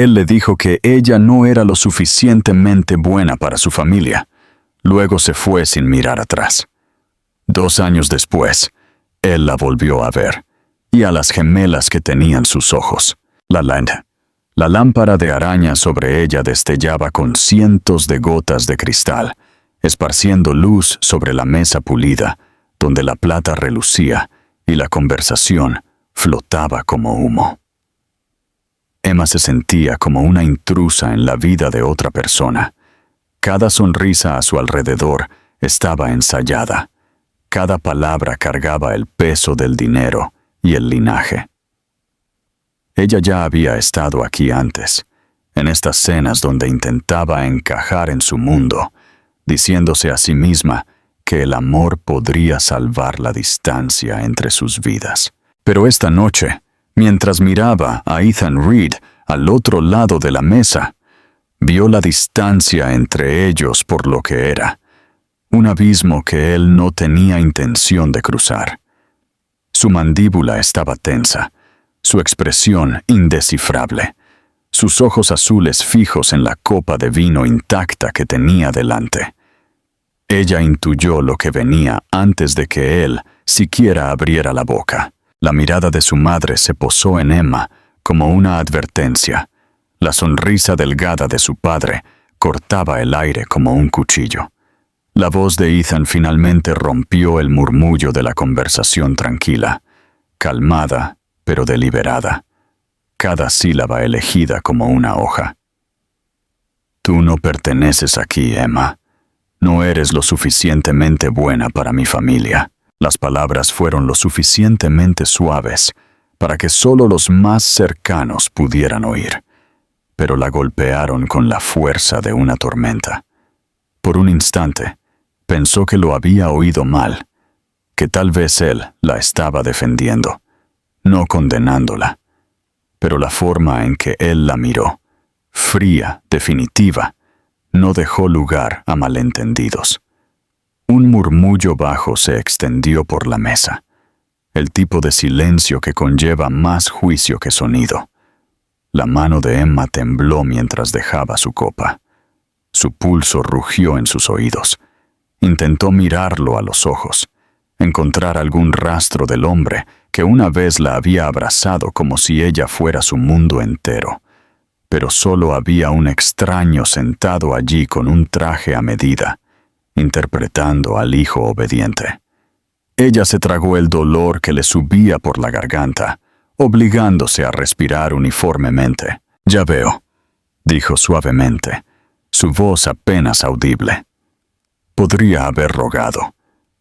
Él le dijo que ella no era lo suficientemente buena para su familia. Luego se fue sin mirar atrás. 2 años después, él la volvió a ver, y a las gemelas que tenían sus ojos. La lámpara de araña sobre ella destellaba con cientos de gotas de cristal, esparciendo luz sobre la mesa pulida, donde la plata relucía y la conversación flotaba como humo. Emma se sentía como una intrusa en la vida de otra persona. Cada sonrisa a su alrededor estaba ensayada. Cada palabra cargaba el peso del dinero y el linaje. Ella ya había estado aquí antes, en estas cenas donde intentaba encajar en su mundo, diciéndose a sí misma que el amor podría salvar la distancia entre sus vidas. Pero esta noche, mientras miraba a Ethan Reed al otro lado de la mesa, vio la distancia entre ellos por lo que era, un abismo que él no tenía intención de cruzar. Su mandíbula estaba tensa, su expresión indescifrable, sus ojos azules fijos en la copa de vino intacta que tenía delante. Ella intuyó lo que venía antes de que él siquiera abriera la boca. La mirada de su madre se posó en Emma como una advertencia. La sonrisa delgada de su padre cortaba el aire como un cuchillo. La voz de Ethan finalmente rompió el murmullo de la conversación tranquila, calmada pero deliberada, cada sílaba elegida como una hoja. Tú no perteneces aquí, Emma. No eres lo suficientemente buena para mi familia. Las palabras fueron lo suficientemente suaves para que solo los más cercanos pudieran oír, pero la golpearon con la fuerza de una tormenta. Por un instante, pensó que lo había oído mal, que tal vez él la estaba defendiendo, no condenándola, pero la forma en que él la miró, fría, definitiva, no dejó lugar a malentendidos. Un murmullo bajo se extendió por la mesa, el tipo de silencio que conlleva más juicio que sonido. La mano de Emma tembló mientras dejaba su copa. Su pulso rugió en sus oídos. Intentó mirarlo a los ojos, encontrar algún rastro del hombre que una vez la había abrazado como si ella fuera su mundo entero. Pero solo había un extraño sentado allí con un traje a medida, interpretando al hijo obediente. Ella se tragó el dolor que le subía por la garganta, obligándose a respirar uniformemente. «Ya veo», dijo suavemente, su voz apenas audible. Podría haber rogado,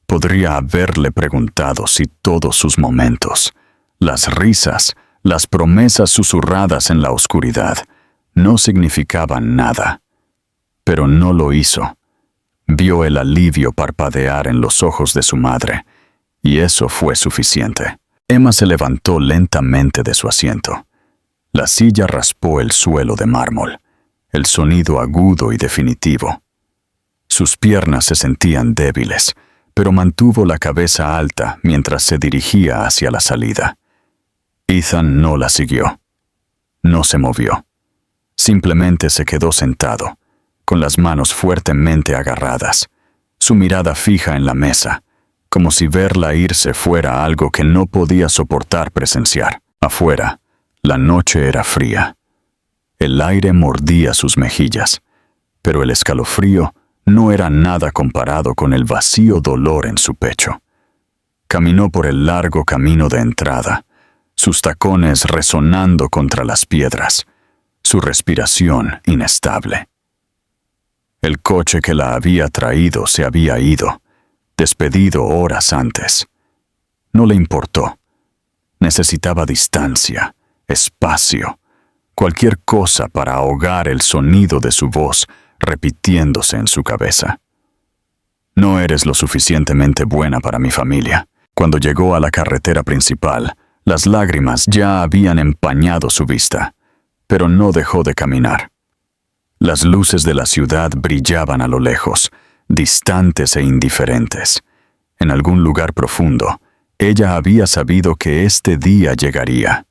podría haberle preguntado si todos sus momentos, las risas, las promesas susurradas en la oscuridad, no significaban nada. Pero no lo hizo. Vio el alivio parpadear en los ojos de su madre, y eso fue suficiente. Emma se levantó lentamente de su asiento. La silla raspó el suelo de mármol, el sonido agudo y definitivo. Sus piernas se sentían débiles, pero mantuvo la cabeza alta mientras se dirigía hacia la salida. Ethan no la siguió. No se movió. Simplemente se quedó sentado, con las manos fuertemente agarradas, su mirada fija en la mesa, como si verla irse fuera algo que no podía soportar presenciar. Afuera, la noche era fría. El aire mordía sus mejillas, pero el escalofrío no era nada comparado con el vacío dolor en su pecho. Caminó por el largo camino de entrada, sus tacones resonando contra las piedras, su respiración inestable. El coche que la había traído se había ido, despedido horas antes. No le importó. Necesitaba distancia, espacio, cualquier cosa para ahogar el sonido de su voz repitiéndose en su cabeza. No eres lo suficientemente buena para mi familia. Cuando llegó a la carretera principal, las lágrimas ya habían empañado su vista, pero no dejó de caminar. Las luces de la ciudad brillaban a lo lejos, distantes e indiferentes. En algún lugar profundo, ella había sabido que este día llegaría.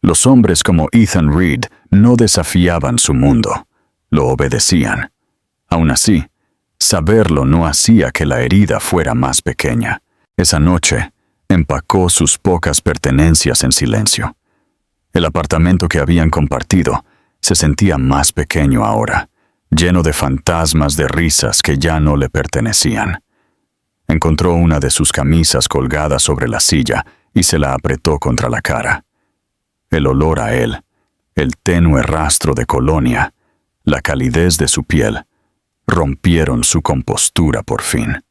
Los hombres como Ethan Reed no desafiaban su mundo, lo obedecían. Aún así, saberlo no hacía que la herida fuera más pequeña. Esa noche, empacó sus pocas pertenencias en silencio. El apartamento que habían compartido se sentía más pequeño ahora, lleno de fantasmas de risas que ya no le pertenecían. Encontró una de sus camisas colgada sobre la silla y se la apretó contra la cara. El olor a él, el tenue rastro de colonia, la calidez de su piel, rompieron su compostura por fin.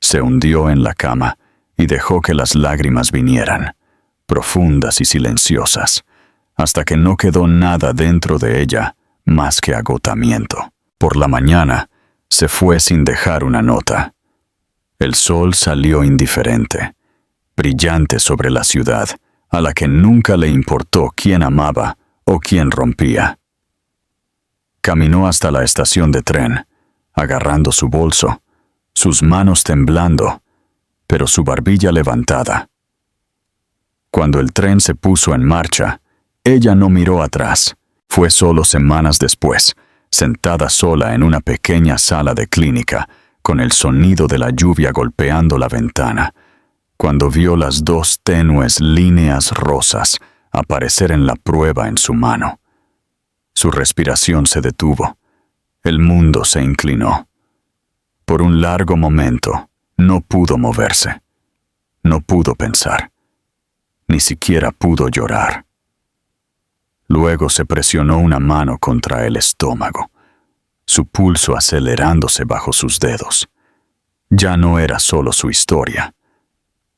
Se hundió en la cama y dejó que las lágrimas vinieran, profundas y silenciosas, hasta que no quedó nada dentro de ella más que agotamiento. Por la mañana, se fue sin dejar una nota. El sol salió indiferente, brillante sobre la ciudad, a la que nunca le importó quién amaba o quién rompía. Caminó hasta la estación de tren, agarrando su bolso, sus manos temblando, pero su barbilla levantada. Cuando el tren se puso en marcha, ella no miró atrás. Fue solo semanas después, sentada sola en una pequeña sala de clínica, con el sonido de la lluvia golpeando la ventana, cuando vio las dos tenues líneas rosas aparecer en la prueba en su mano. Su respiración se detuvo. El mundo se inclinó. Por un largo momento, no pudo moverse. No pudo pensar. Ni siquiera pudo llorar. Luego se presionó una mano contra el estómago, su pulso acelerándose bajo sus dedos. Ya no era solo su historia,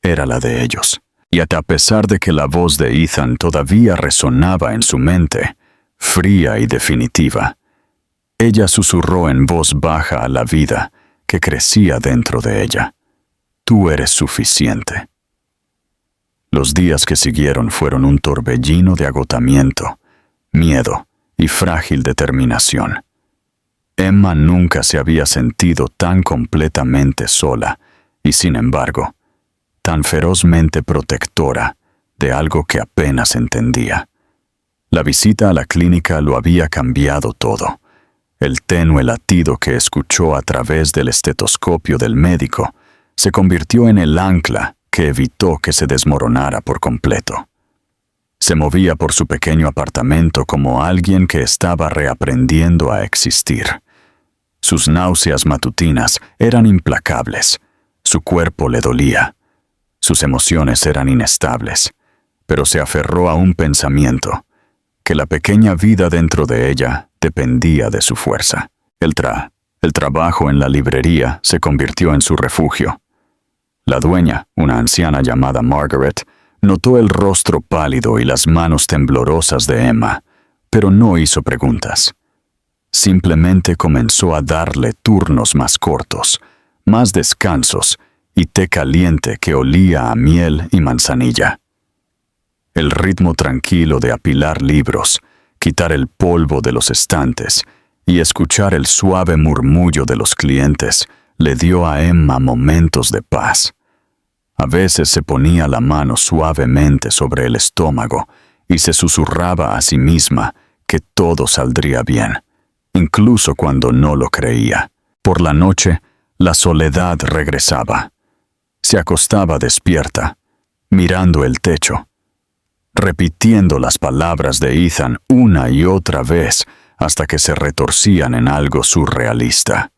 era la de ellos. Y a pesar de que la voz de Ethan todavía resonaba en su mente, fría y definitiva, ella susurró en voz baja a la vida que crecía dentro de ella: «Tú eres suficiente». Los días que siguieron fueron un torbellino de agotamiento, miedo y frágil determinación. Emma nunca se había sentido tan completamente sola y, sin embargo, tan ferozmente protectora de algo que apenas entendía. La visita a la clínica lo había cambiado todo. El tenue latido que escuchó a través del estetoscopio del médico se convirtió en el ancla que evitó que se desmoronara por completo. Se movía por su pequeño apartamento como alguien que estaba reaprendiendo a existir. Sus náuseas matutinas eran implacables. Su cuerpo le dolía. Sus emociones eran inestables, pero se aferró a un pensamiento: que la pequeña vida dentro de ella dependía de su fuerza. El trabajo en la librería se convirtió en su refugio. La dueña, una anciana llamada Margaret, notó el rostro pálido y las manos temblorosas de Emma, pero no hizo preguntas. Simplemente comenzó a darle turnos más cortos, más descansos y té caliente que olía a miel y manzanilla. El ritmo tranquilo de apilar libros, quitar el polvo de los estantes y escuchar el suave murmullo de los clientes le dio a Emma momentos de paz. A veces se ponía la mano suavemente sobre el estómago y se susurraba a sí misma que todo saldría bien, incluso cuando no lo creía. Por la noche, la soledad regresaba. Se acostaba despierta, mirando el techo, repitiendo las palabras de Ethan una y otra vez hasta que se retorcían en algo surrealista.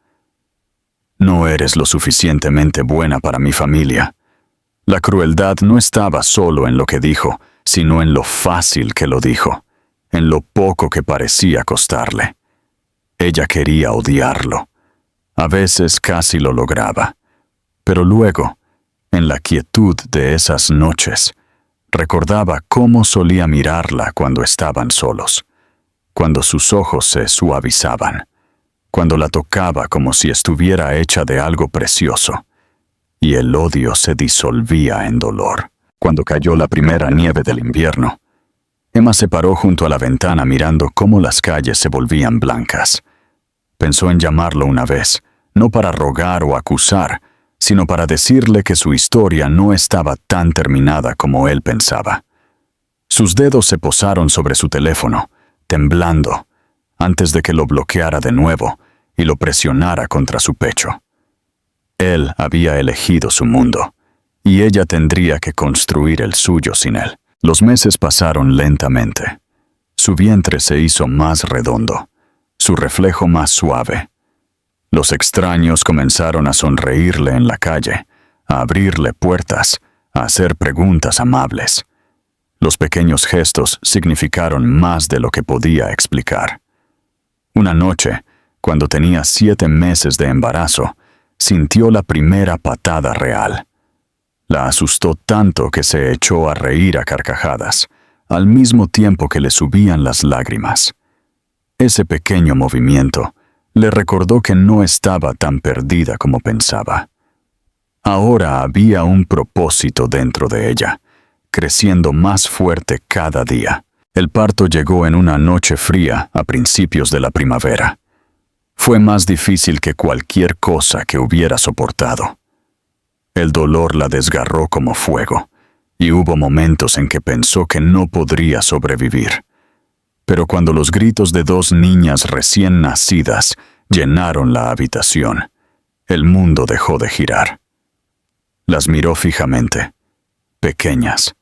«No eres lo suficientemente buena para mi familia». La crueldad no estaba solo en lo que dijo, sino en lo fácil que lo dijo, en lo poco que parecía costarle. Ella quería odiarlo. A veces casi lo lograba. Pero luego, en la quietud de esas noches, recordaba cómo solía mirarla cuando estaban solos, cuando sus ojos se suavizaban, cuando la tocaba como si estuviera hecha de algo precioso, y el odio se disolvía en dolor. Cuando cayó la primera nieve del invierno, Emma se paró junto a la ventana mirando cómo las calles se volvían blancas. Pensó en llamarlo una vez, no para rogar o acusar, sino para decirle que su historia no estaba tan terminada como él pensaba. Sus dedos se posaron sobre su teléfono, temblando, antes de que lo bloqueara de nuevo y lo presionara contra su pecho. Él había elegido su mundo, y ella tendría que construir el suyo sin él. Los meses pasaron lentamente. Su vientre se hizo más redondo, su reflejo más suave. Los extraños comenzaron a sonreírle en la calle, a abrirle puertas, a hacer preguntas amables. Los pequeños gestos significaron más de lo que podía explicar. Una noche, cuando tenía 7 meses de embarazo, sintió la primera patada real. La asustó tanto que se echó a reír a carcajadas, al mismo tiempo que le subían las lágrimas. Ese pequeño movimiento le recordó que no estaba tan perdida como pensaba. Ahora había un propósito dentro de ella, creciendo más fuerte cada día. El parto llegó en una noche fría a principios de la primavera. Fue más difícil que cualquier cosa que hubiera soportado. El dolor la desgarró como fuego, y hubo momentos en que pensó que no podría sobrevivir. Pero cuando los gritos de 2 niñas recién nacidas llenaron la habitación, el mundo dejó de girar. Las miró fijamente, pequeñas,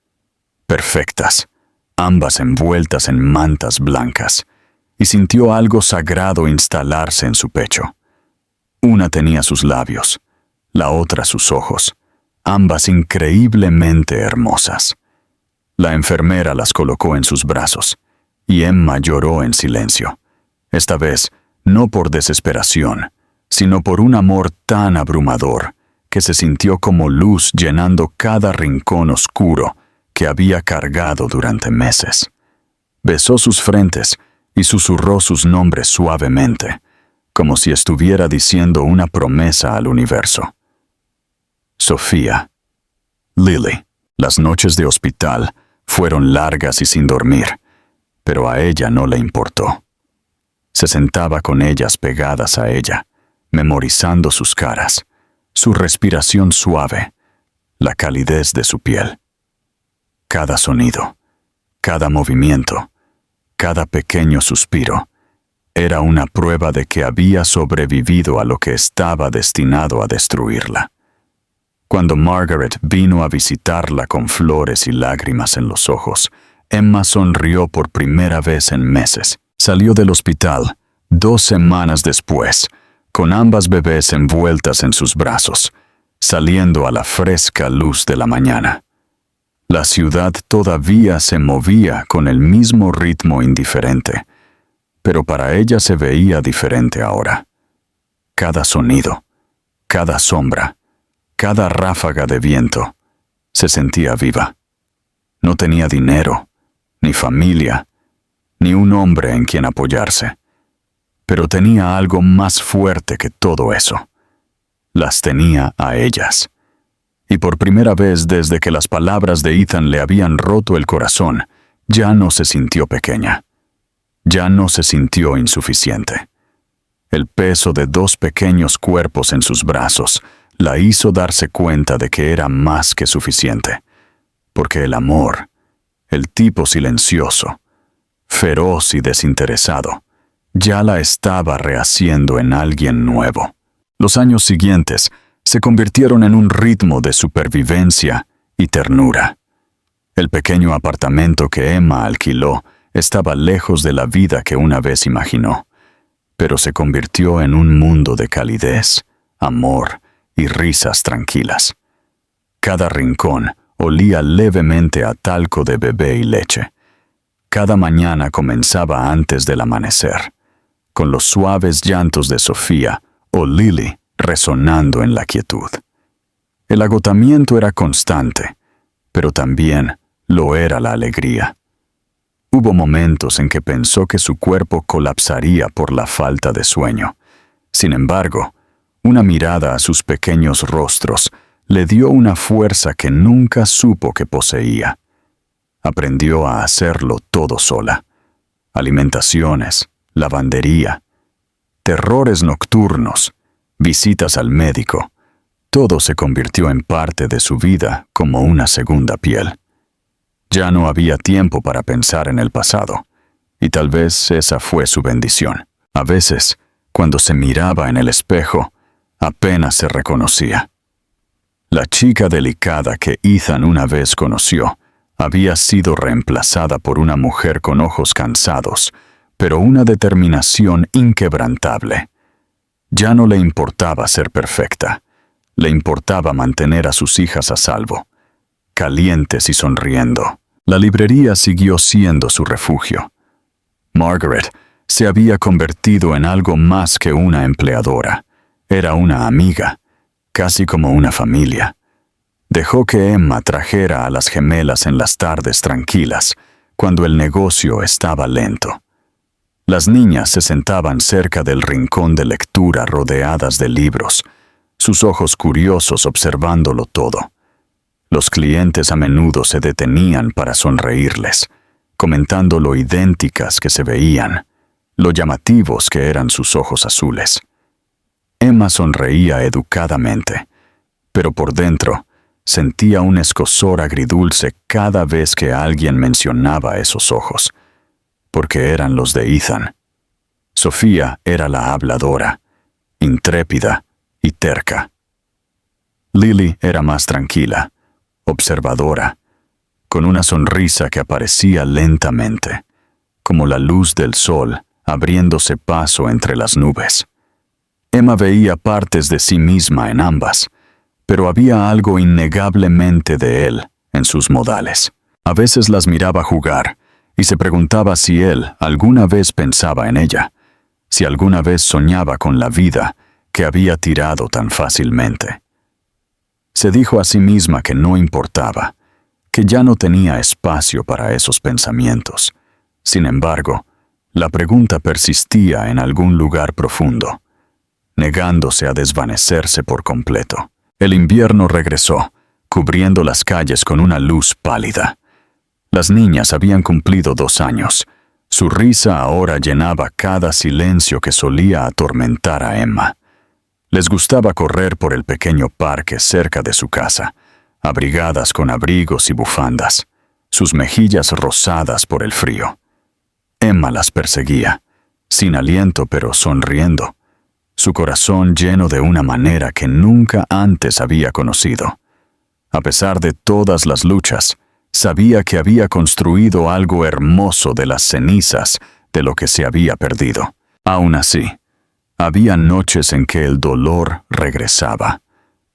perfectas, ambas envueltas en mantas blancas, y sintió algo sagrado instalarse en su pecho. Una tenía sus labios, la otra sus ojos, ambas increíblemente hermosas. La enfermera las colocó en sus brazos, y Emma lloró en silencio, esta vez no por desesperación, sino por un amor tan abrumador que se sintió como luz llenando cada rincón oscuro que había cargado durante meses. Besó sus frentes y susurró sus nombres suavemente, como si estuviera diciendo una promesa al universo. Sofía, Lily. Las noches de hospital fueron largas y sin dormir, pero a ella no le importó. Se sentaba con ellas pegadas a ella, memorizando sus caras, su respiración suave, la calidez de su piel. Cada sonido, cada movimiento, cada pequeño suspiro, era una prueba de que había sobrevivido a lo que estaba destinado a destruirla. Cuando Margaret vino a visitarla con flores y lágrimas en los ojos, Emma sonrió por primera vez en meses. Salió del hospital 2 semanas después, con ambas bebés envueltas en sus brazos, saliendo a la fresca luz de la mañana. La ciudad todavía se movía con el mismo ritmo indiferente, pero para ella se veía diferente ahora. Cada sonido, cada sombra, cada ráfaga de viento, se sentía viva. No tenía dinero, ni familia, ni un hombre en quien apoyarse, pero tenía algo más fuerte que todo eso. Las tenía a ellas. Y por primera vez desde que las palabras de Ethan le habían roto el corazón, ya no se sintió pequeña. Ya no se sintió insuficiente. El peso de 2 pequeños cuerpos en sus brazos la hizo darse cuenta de que era más que suficiente, porque el amor, el tipo silencioso, feroz y desinteresado, ya la estaba rehaciendo en alguien nuevo. Los años siguientes se convirtieron en un ritmo de supervivencia y ternura. El pequeño apartamento que Emma alquiló estaba lejos de la vida que una vez imaginó, pero se convirtió en un mundo de calidez, amor y risas tranquilas. Cada rincón olía levemente a talco de bebé y leche. Cada mañana comenzaba antes del amanecer, con los suaves llantos de Sofía o Lily resonando en la quietud. El agotamiento era constante, pero también lo era la alegría. Hubo momentos en que pensó que su cuerpo colapsaría por la falta de sueño. Sin embargo, una mirada a sus pequeños rostros le dio una fuerza que nunca supo que poseía. Aprendió a hacerlo todo sola. Alimentaciones, lavandería, terrores nocturnos, visitas al médico. Todo se convirtió en parte de su vida como una segunda piel. Ya no había tiempo para pensar en el pasado, y tal vez esa fue su bendición. A veces, cuando se miraba en el espejo, apenas se reconocía. La chica delicada que Ethan una vez conoció había sido reemplazada por una mujer con ojos cansados, pero una determinación inquebrantable. Ya no le importaba ser perfecta, le importaba mantener a sus hijas a salvo, calientes y sonriendo. La librería siguió siendo su refugio. Margaret se había convertido en algo más que una empleadora. Era una amiga, casi como una familia. Dejó que Emma trajera a las gemelas en las tardes tranquilas, cuando el negocio estaba lento. Las niñas se sentaban cerca del rincón de lectura rodeadas de libros, sus ojos curiosos observándolo todo. Los clientes a menudo se detenían para sonreírles, comentando lo idénticas que se veían, lo llamativos que eran sus ojos azules. Emma sonreía educadamente, pero por dentro sentía un escozor agridulce cada vez que alguien mencionaba esos ojos, porque eran los de Ethan. Sofía era la habladora, intrépida y terca. Lily era más tranquila, observadora, con una sonrisa que aparecía lentamente, como la luz del sol abriéndose paso entre las nubes. Emma veía partes de sí misma en ambas, pero había algo innegablemente de él en sus modales. A veces las miraba jugar y se preguntaba si él alguna vez pensaba en ella, si alguna vez soñaba con la vida que había tirado tan fácilmente. Se dijo a sí misma que no importaba, que ya no tenía espacio para esos pensamientos. Sin embargo, la pregunta persistía en algún lugar profundo, negándose a desvanecerse por completo. El invierno regresó, cubriendo las calles con una luz pálida. Las niñas habían cumplido 2 años. Su risa ahora llenaba cada silencio que solía atormentar a Emma. Les gustaba correr por el pequeño parque cerca de su casa, abrigadas con abrigos y bufandas, sus mejillas rosadas por el frío. Emma las perseguía, sin aliento pero sonriendo, su corazón lleno de una manera que nunca antes había conocido. A pesar de todas las luchas, sabía que había construido algo hermoso de las cenizas de lo que se había perdido. Aún así, había noches en que el dolor regresaba,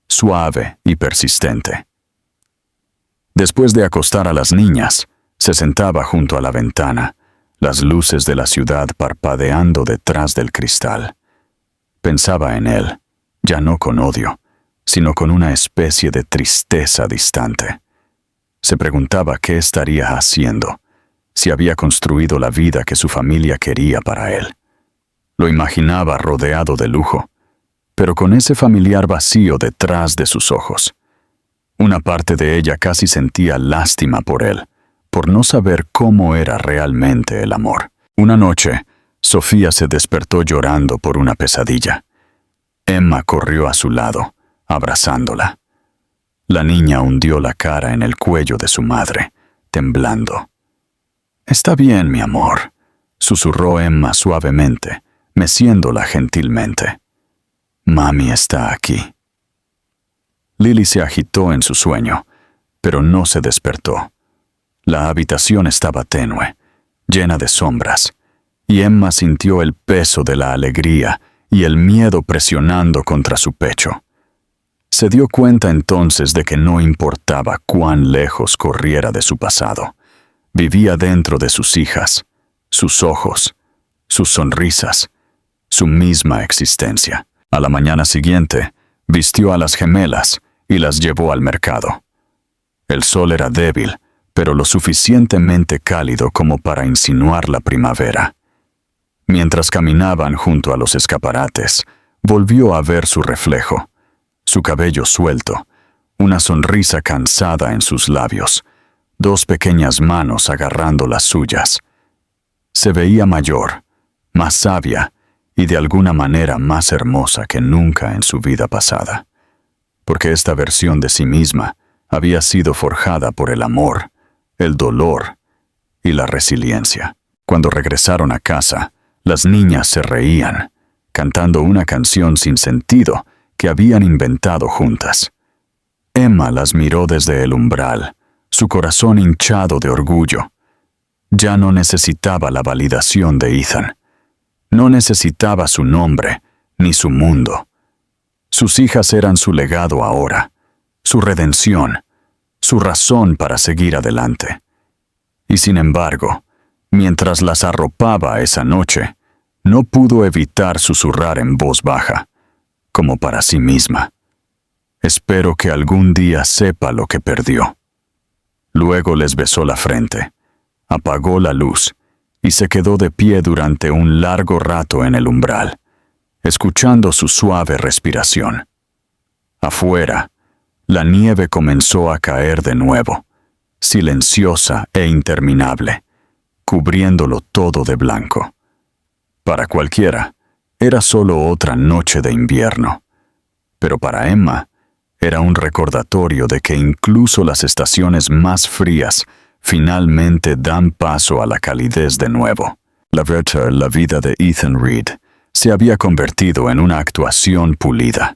suave y persistente. Después de acostar a las niñas, se sentaba junto a la ventana, las luces de la ciudad parpadeando detrás del cristal. Pensaba en él, ya no con odio, sino con una especie de tristeza distante. Se preguntaba qué estaría haciendo, si había construido la vida que su familia quería para él. Lo imaginaba rodeado de lujo, pero con ese familiar vacío detrás de sus ojos. Una parte de ella casi sentía lástima por él, por no saber cómo era realmente el amor. Una noche, Sofía se despertó llorando por una pesadilla. Emma corrió a su lado, abrazándola. La niña hundió la cara en el cuello de su madre, temblando. «Está bien, mi amor», susurró Emma suavemente, meciéndola gentilmente. «Mami está aquí». Lily se agitó en su sueño, pero no se despertó. La habitación estaba tenue, llena de sombras, y Emma sintió el peso de la alegría y el miedo presionando contra su pecho. Se dio cuenta entonces de que no importaba cuán lejos corriera de su pasado. Vivía dentro de sus hijas, sus ojos, sus sonrisas, su misma existencia. A la mañana siguiente, vistió a las gemelas y las llevó al mercado. El sol era débil, pero lo suficientemente cálido como para insinuar la primavera. Mientras caminaban junto a los escaparates, volvió a ver su reflejo, su cabello suelto, una sonrisa cansada en sus labios, 2 pequeñas manos agarrando las suyas. Se veía mayor, más sabia y de alguna manera más hermosa que nunca en su vida pasada, porque esta versión de sí misma había sido forjada por el amor, el dolor y la resiliencia. Cuando regresaron a casa, las niñas se reían, cantando una canción sin sentido que habían inventado juntas. Emma las miró desde el umbral, su corazón hinchado de orgullo. Ya no necesitaba la validación de Ethan. No necesitaba su nombre, ni su mundo. Sus hijas eran su legado ahora, su redención, su razón para seguir adelante. Y sin embargo, mientras las arropaba esa noche, no pudo evitar susurrar en voz baja, como para sí misma: espero que algún día sepa lo que perdió. Luego les besó la frente, apagó la luz y se quedó de pie durante un largo rato en el umbral, escuchando su suave respiración. Afuera, la nieve comenzó a caer de nuevo, silenciosa e interminable, cubriéndolo todo de blanco. Para cualquiera, era solo otra noche de invierno, pero para Emma era un recordatorio de que incluso las estaciones más frías finalmente dan paso a la calidez de nuevo. La vida de Ethan Reed se había convertido en una actuación pulida.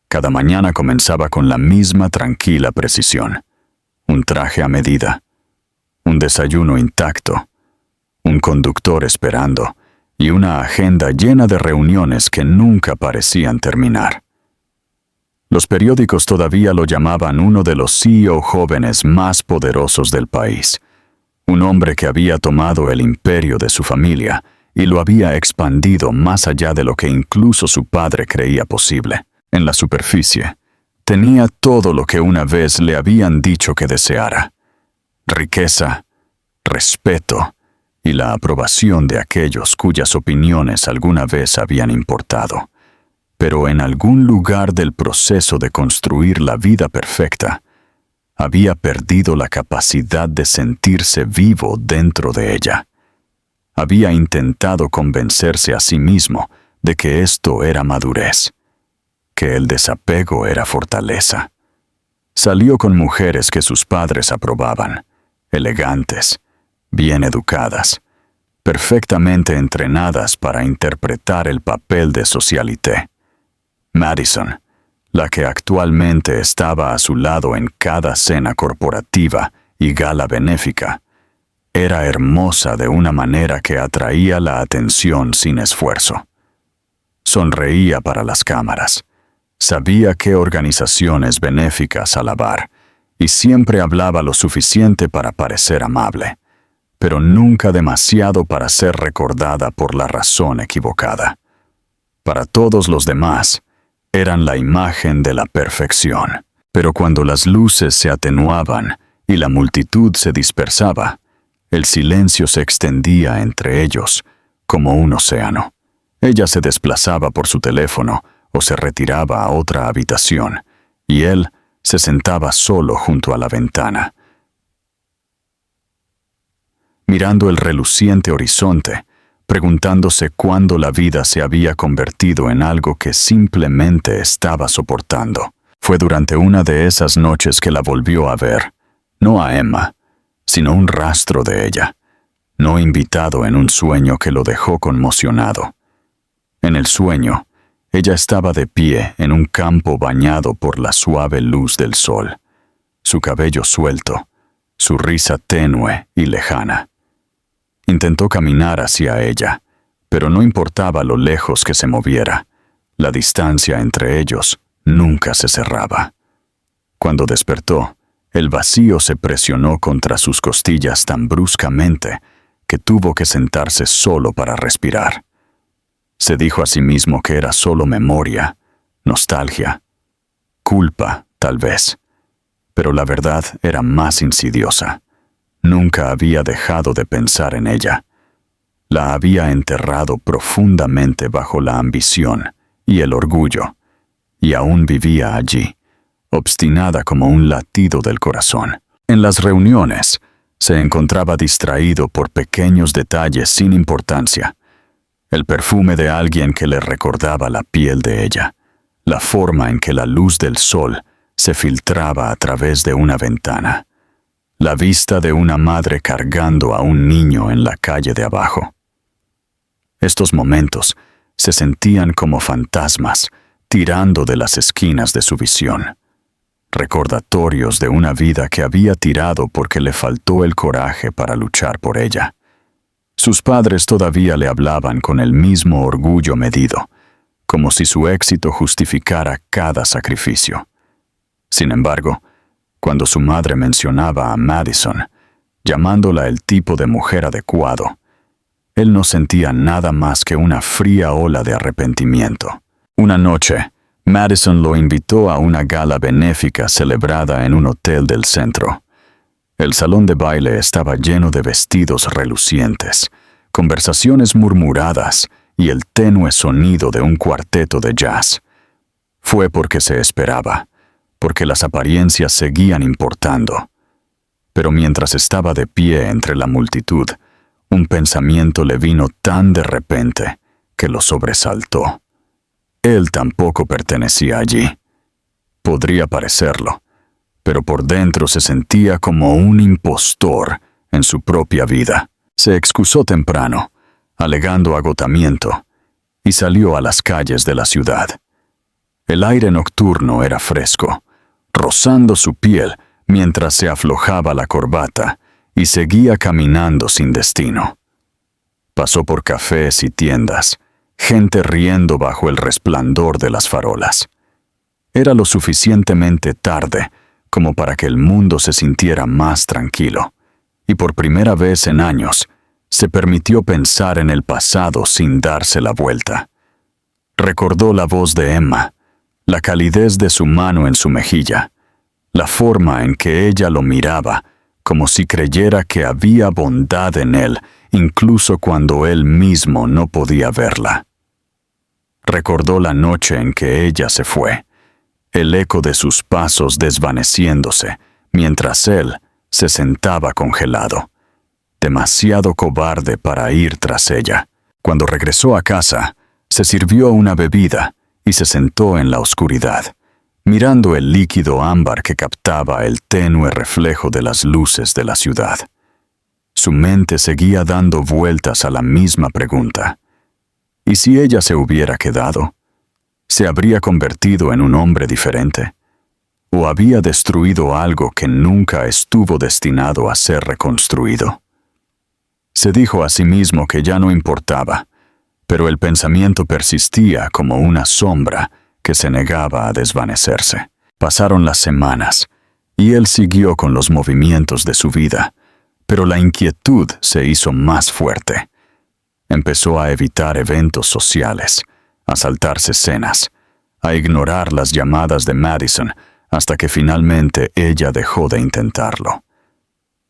Cada mañana comenzaba con la misma tranquila precisión: un traje a medida, un desayuno intacto, un conductor esperando y una agenda llena de reuniones que nunca parecían terminar. Los periódicos todavía lo llamaban uno de los CEO jóvenes más poderosos del país, un hombre que había tomado el imperio de su familia y lo había expandido más allá de lo que incluso su padre creía posible. En la superficie, tenía todo lo que una vez le habían dicho que deseara: riqueza, respeto y la aprobación de aquellos cuyas opiniones alguna vez habían importado. Pero en algún lugar del proceso de construir la vida perfecta, había perdido la capacidad de sentirse vivo dentro de ella. Había intentado convencerse a sí mismo de que esto era madurez, que el desapego era fortaleza. Salió con mujeres que sus padres aprobaban, elegantes, bien educadas, perfectamente entrenadas para interpretar el papel de socialité. Madison, la que actualmente estaba a su lado en cada cena corporativa y gala benéfica, era hermosa de una manera que atraía la atención sin esfuerzo. Sonreía para las cámaras, sabía qué organizaciones benéficas alabar y siempre hablaba lo suficiente para parecer amable, pero nunca demasiado para ser recordada por la razón equivocada. Para todos los demás, eran la imagen de la perfección, pero cuando las luces se atenuaban y la multitud se dispersaba, el silencio se extendía entre ellos como un océano. Ella se desplazaba por su teléfono o se retiraba a otra habitación, y él se sentaba solo junto a la ventana, mirando el reluciente horizonte, preguntándose cuándo la vida se había convertido en algo que simplemente estaba soportando. Fue durante una de esas noches que la volvió a ver, no a Emma, sino un rastro de ella, no invitado en un sueño que lo dejó conmocionado. En el sueño, ella estaba de pie en un campo bañado por la suave luz del sol, su cabello suelto, su risa tenue y lejana. Intentó caminar hacia ella, pero no importaba lo lejos que se moviera, la distancia entre ellos nunca se cerraba. Cuando despertó, el vacío se presionó contra sus costillas tan bruscamente que tuvo que sentarse solo para respirar. Se dijo a sí mismo que era solo memoria, nostalgia, culpa, tal vez, pero la verdad era más insidiosa. Nunca había dejado de pensar en ella. La había enterrado profundamente bajo la ambición y el orgullo, y aún vivía allí, obstinada como un latido del corazón. En las reuniones, se encontraba distraído por pequeños detalles sin importancia: el perfume de alguien que le recordaba la piel de ella, la forma en que la luz del sol se filtraba a través de una ventana, la vista de una madre cargando a un niño en la calle de abajo. Estos momentos se sentían como fantasmas tirando de las esquinas de su visión, recordatorios de una vida que había tirado porque le faltó el coraje para luchar por ella. Sus padres todavía le hablaban con el mismo orgullo medido, como si su éxito justificara cada sacrificio. Sin embargo, cuando su madre mencionaba a Madison, llamándola el tipo de mujer adecuado, él no sentía nada más que una fría ola de arrepentimiento. Una noche, Madison lo invitó a una gala benéfica celebrada en un hotel del centro. El salón de baile estaba lleno de vestidos relucientes, conversaciones murmuradas y el tenue sonido de un cuarteto de jazz. Fue porque se esperaba, porque las apariencias seguían importando. Pero mientras estaba de pie entre la multitud, un pensamiento le vino tan de repente que lo sobresaltó. Él tampoco pertenecía allí. Podría parecerlo, pero por dentro se sentía como un impostor en su propia vida. Se excusó temprano, alegando agotamiento, y salió a las calles de la ciudad. El aire nocturno era fresco, rozando su piel mientras se aflojaba la corbata y seguía caminando sin destino. Pasó por cafés y tiendas, gente riendo bajo el resplandor de las farolas. Era lo suficientemente tarde como para que el mundo se sintiera más tranquilo, y por primera vez en años se permitió pensar en el pasado sin darse la vuelta. Recordó la voz de Emma, la calidez de su mano en su mejilla, la forma en que ella lo miraba, como si creyera que había bondad en él, incluso cuando él mismo no podía verla. Recordó la noche en que ella se fue, el eco de sus pasos desvaneciéndose, mientras él se sentaba congelado, demasiado cobarde para ir tras ella. Cuando regresó a casa, se sirvió una bebida y se sentó en la oscuridad, mirando el líquido ámbar que captaba el tenue reflejo de las luces de la ciudad. Su mente seguía dando vueltas a la misma pregunta. ¿Y si ella se hubiera quedado? ¿Se habría convertido en un hombre diferente? ¿O había destruido algo que nunca estuvo destinado a ser reconstruido? Se dijo a sí mismo que ya no importaba, pero el pensamiento persistía como una sombra que se negaba a desvanecerse. Pasaron las semanas, y él siguió con los movimientos de su vida, pero la inquietud se hizo más fuerte. Empezó a evitar eventos sociales, a saltarse cenas, a ignorar las llamadas de Madison, hasta que finalmente ella dejó de intentarlo.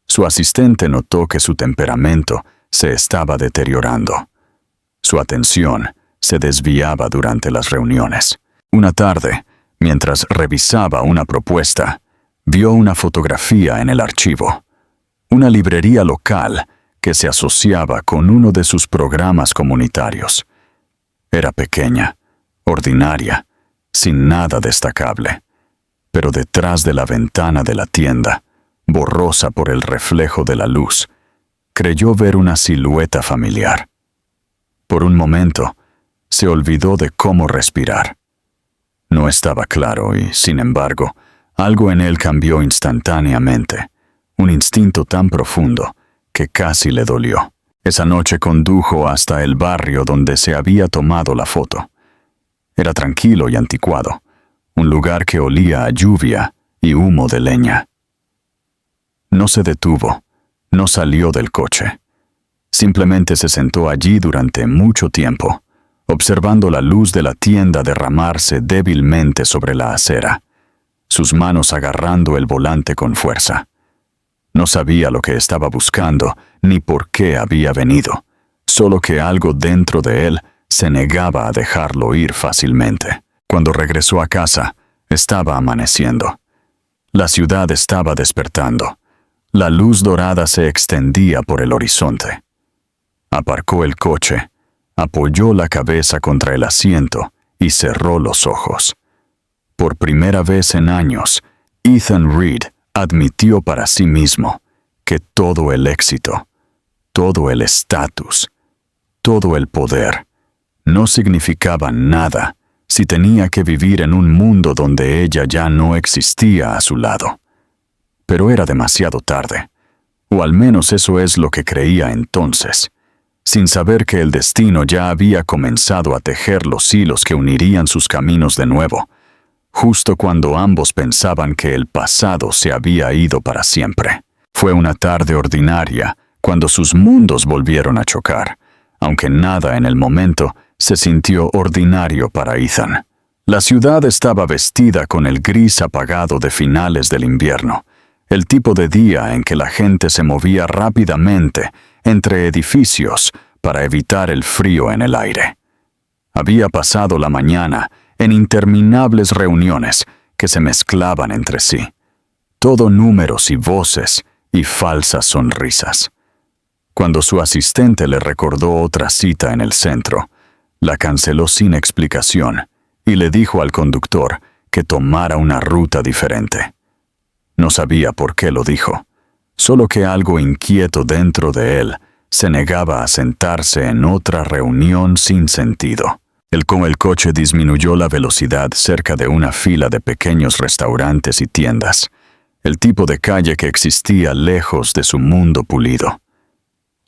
Su asistente notó que su temperamento se estaba deteriorando. Su atención se desviaba durante las reuniones. Una tarde, mientras revisaba una propuesta, vio una fotografía en el archivo. Una librería local que se asociaba con uno de sus programas comunitarios. Era pequeña, ordinaria, sin nada destacable, pero detrás de la ventana de la tienda, borrosa por el reflejo de la luz, creyó ver una silueta familiar. Por un momento, se olvidó de cómo respirar. No estaba claro y, sin embargo, algo en él cambió instantáneamente, un instinto tan profundo que casi le dolió. Esa noche condujo hasta el barrio donde se había tomado la foto. Era tranquilo y anticuado, un lugar que olía a lluvia y humo de leña. No se detuvo, no salió del coche. Simplemente se sentó allí durante mucho tiempo, observando la luz de la tienda derramarse débilmente sobre la acera, sus manos agarrando el volante con fuerza. No sabía lo que estaba buscando ni por qué había venido, solo que algo dentro de él se negaba a dejarlo ir fácilmente. Cuando regresó a casa, estaba amaneciendo. La ciudad estaba despertando. La luz dorada se extendía por el horizonte. Aparcó el coche, apoyó la cabeza contra el asiento y cerró los ojos. Por primera vez en años, Ethan Reed Admitió para sí mismo que todo el éxito, todo el estatus, todo el poder no significaba nada si tenía que vivir en un mundo donde ella ya no existía a su lado. Pero era demasiado tarde, o al menos eso es lo que creía entonces, sin saber que el destino ya había comenzado a tejer los hilos que unirían sus caminos de nuevo, justo cuando ambos pensaban que el pasado se había ido para siempre. Fue una tarde ordinaria cuando sus mundos volvieron a chocar, aunque nada en el momento se sintió ordinario para Ethan. La ciudad estaba vestida con el gris apagado de finales del invierno, el tipo de día en que la gente se movía rápidamente entre edificios para evitar el frío en el aire. Había pasado la mañana en interminables reuniones que se mezclaban entre sí, todo números y voces y falsas sonrisas. Cuando su asistente le recordó otra cita en el centro, la canceló sin explicación y le dijo al conductor que tomara una ruta diferente. No sabía por qué lo dijo, solo que algo inquieto dentro de él se negaba a sentarse en otra reunión sin sentido. El coche disminuyó la velocidad cerca de una fila de pequeños restaurantes y tiendas, el tipo de calle que existía lejos de su mundo pulido.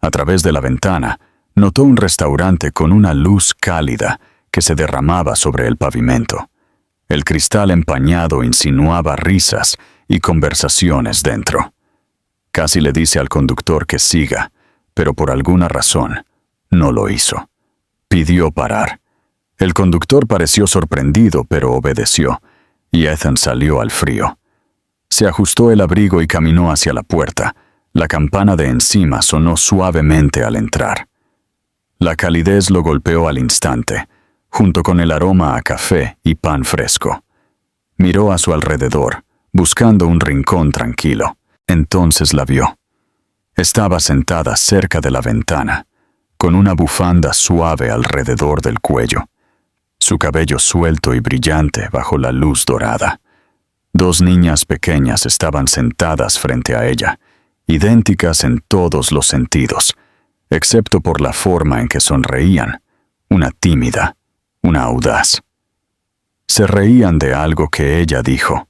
A través de la ventana, notó un restaurante con una luz cálida que se derramaba sobre el pavimento. El cristal empañado insinuaba risas y conversaciones dentro. Casi le dice al conductor que siga, pero por alguna razón no lo hizo. Pidió parar. El conductor pareció sorprendido, pero obedeció, y Ethan salió al frío. Se ajustó el abrigo y caminó hacia la puerta. La campana de encima sonó suavemente al entrar. La calidez lo golpeó al instante, junto con el aroma a café y pan fresco. Miró a su alrededor, buscando un rincón tranquilo. Entonces la vio. Estaba sentada cerca de la ventana, con una bufanda suave alrededor del cuello, su cabello suelto y brillante bajo la luz dorada. Dos niñas pequeñas estaban sentadas frente a ella, idénticas en todos los sentidos, excepto por la forma en que sonreían, una tímida, una audaz. Se reían de algo que ella dijo.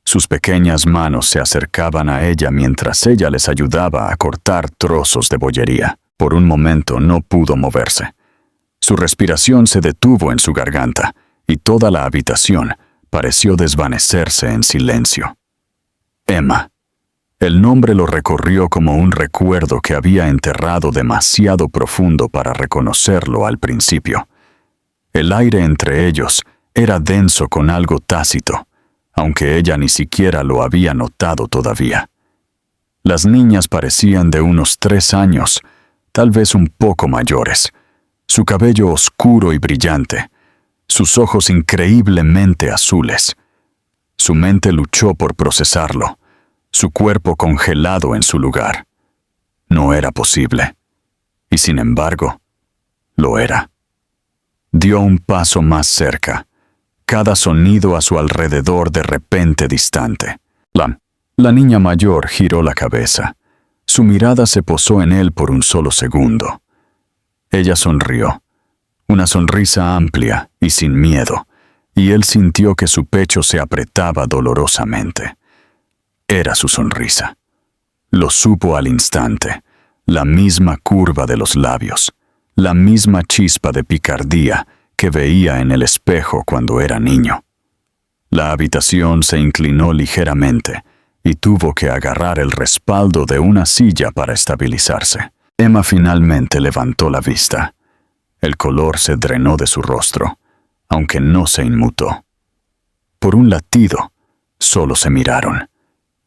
Sus pequeñas manos se acercaban a ella mientras ella les ayudaba a cortar trozos de bollería. Por un momento no pudo moverse. Su respiración se detuvo en su garganta y toda la habitación pareció desvanecerse en silencio. Emma. El nombre lo recorrió como un recuerdo que había enterrado demasiado profundo para reconocerlo al principio. El aire entre ellos era denso con algo tácito, aunque ella ni siquiera lo había notado todavía. Las niñas parecían de unos 3 años, tal vez un poco mayores, su cabello oscuro y brillante, sus ojos increíblemente azules. Su mente luchó por procesarlo, su cuerpo congelado en su lugar. No era posible, y sin embargo, lo era. Dio un paso más cerca, cada sonido a su alrededor de repente distante. La niña mayor giró la cabeza. Su mirada se posó en él por un solo segundo. Ella sonrió, una sonrisa amplia y sin miedo, y él sintió que su pecho se apretaba dolorosamente. Era su sonrisa. Lo supo al instante, la misma curva de los labios, la misma chispa de picardía que veía en el espejo cuando era niño. La habitación se inclinó ligeramente y tuvo que agarrar el respaldo de una silla para estabilizarse. Emma finalmente levantó la vista. El color se drenó de su rostro, aunque no se inmutó. Por un latido, solo se miraron,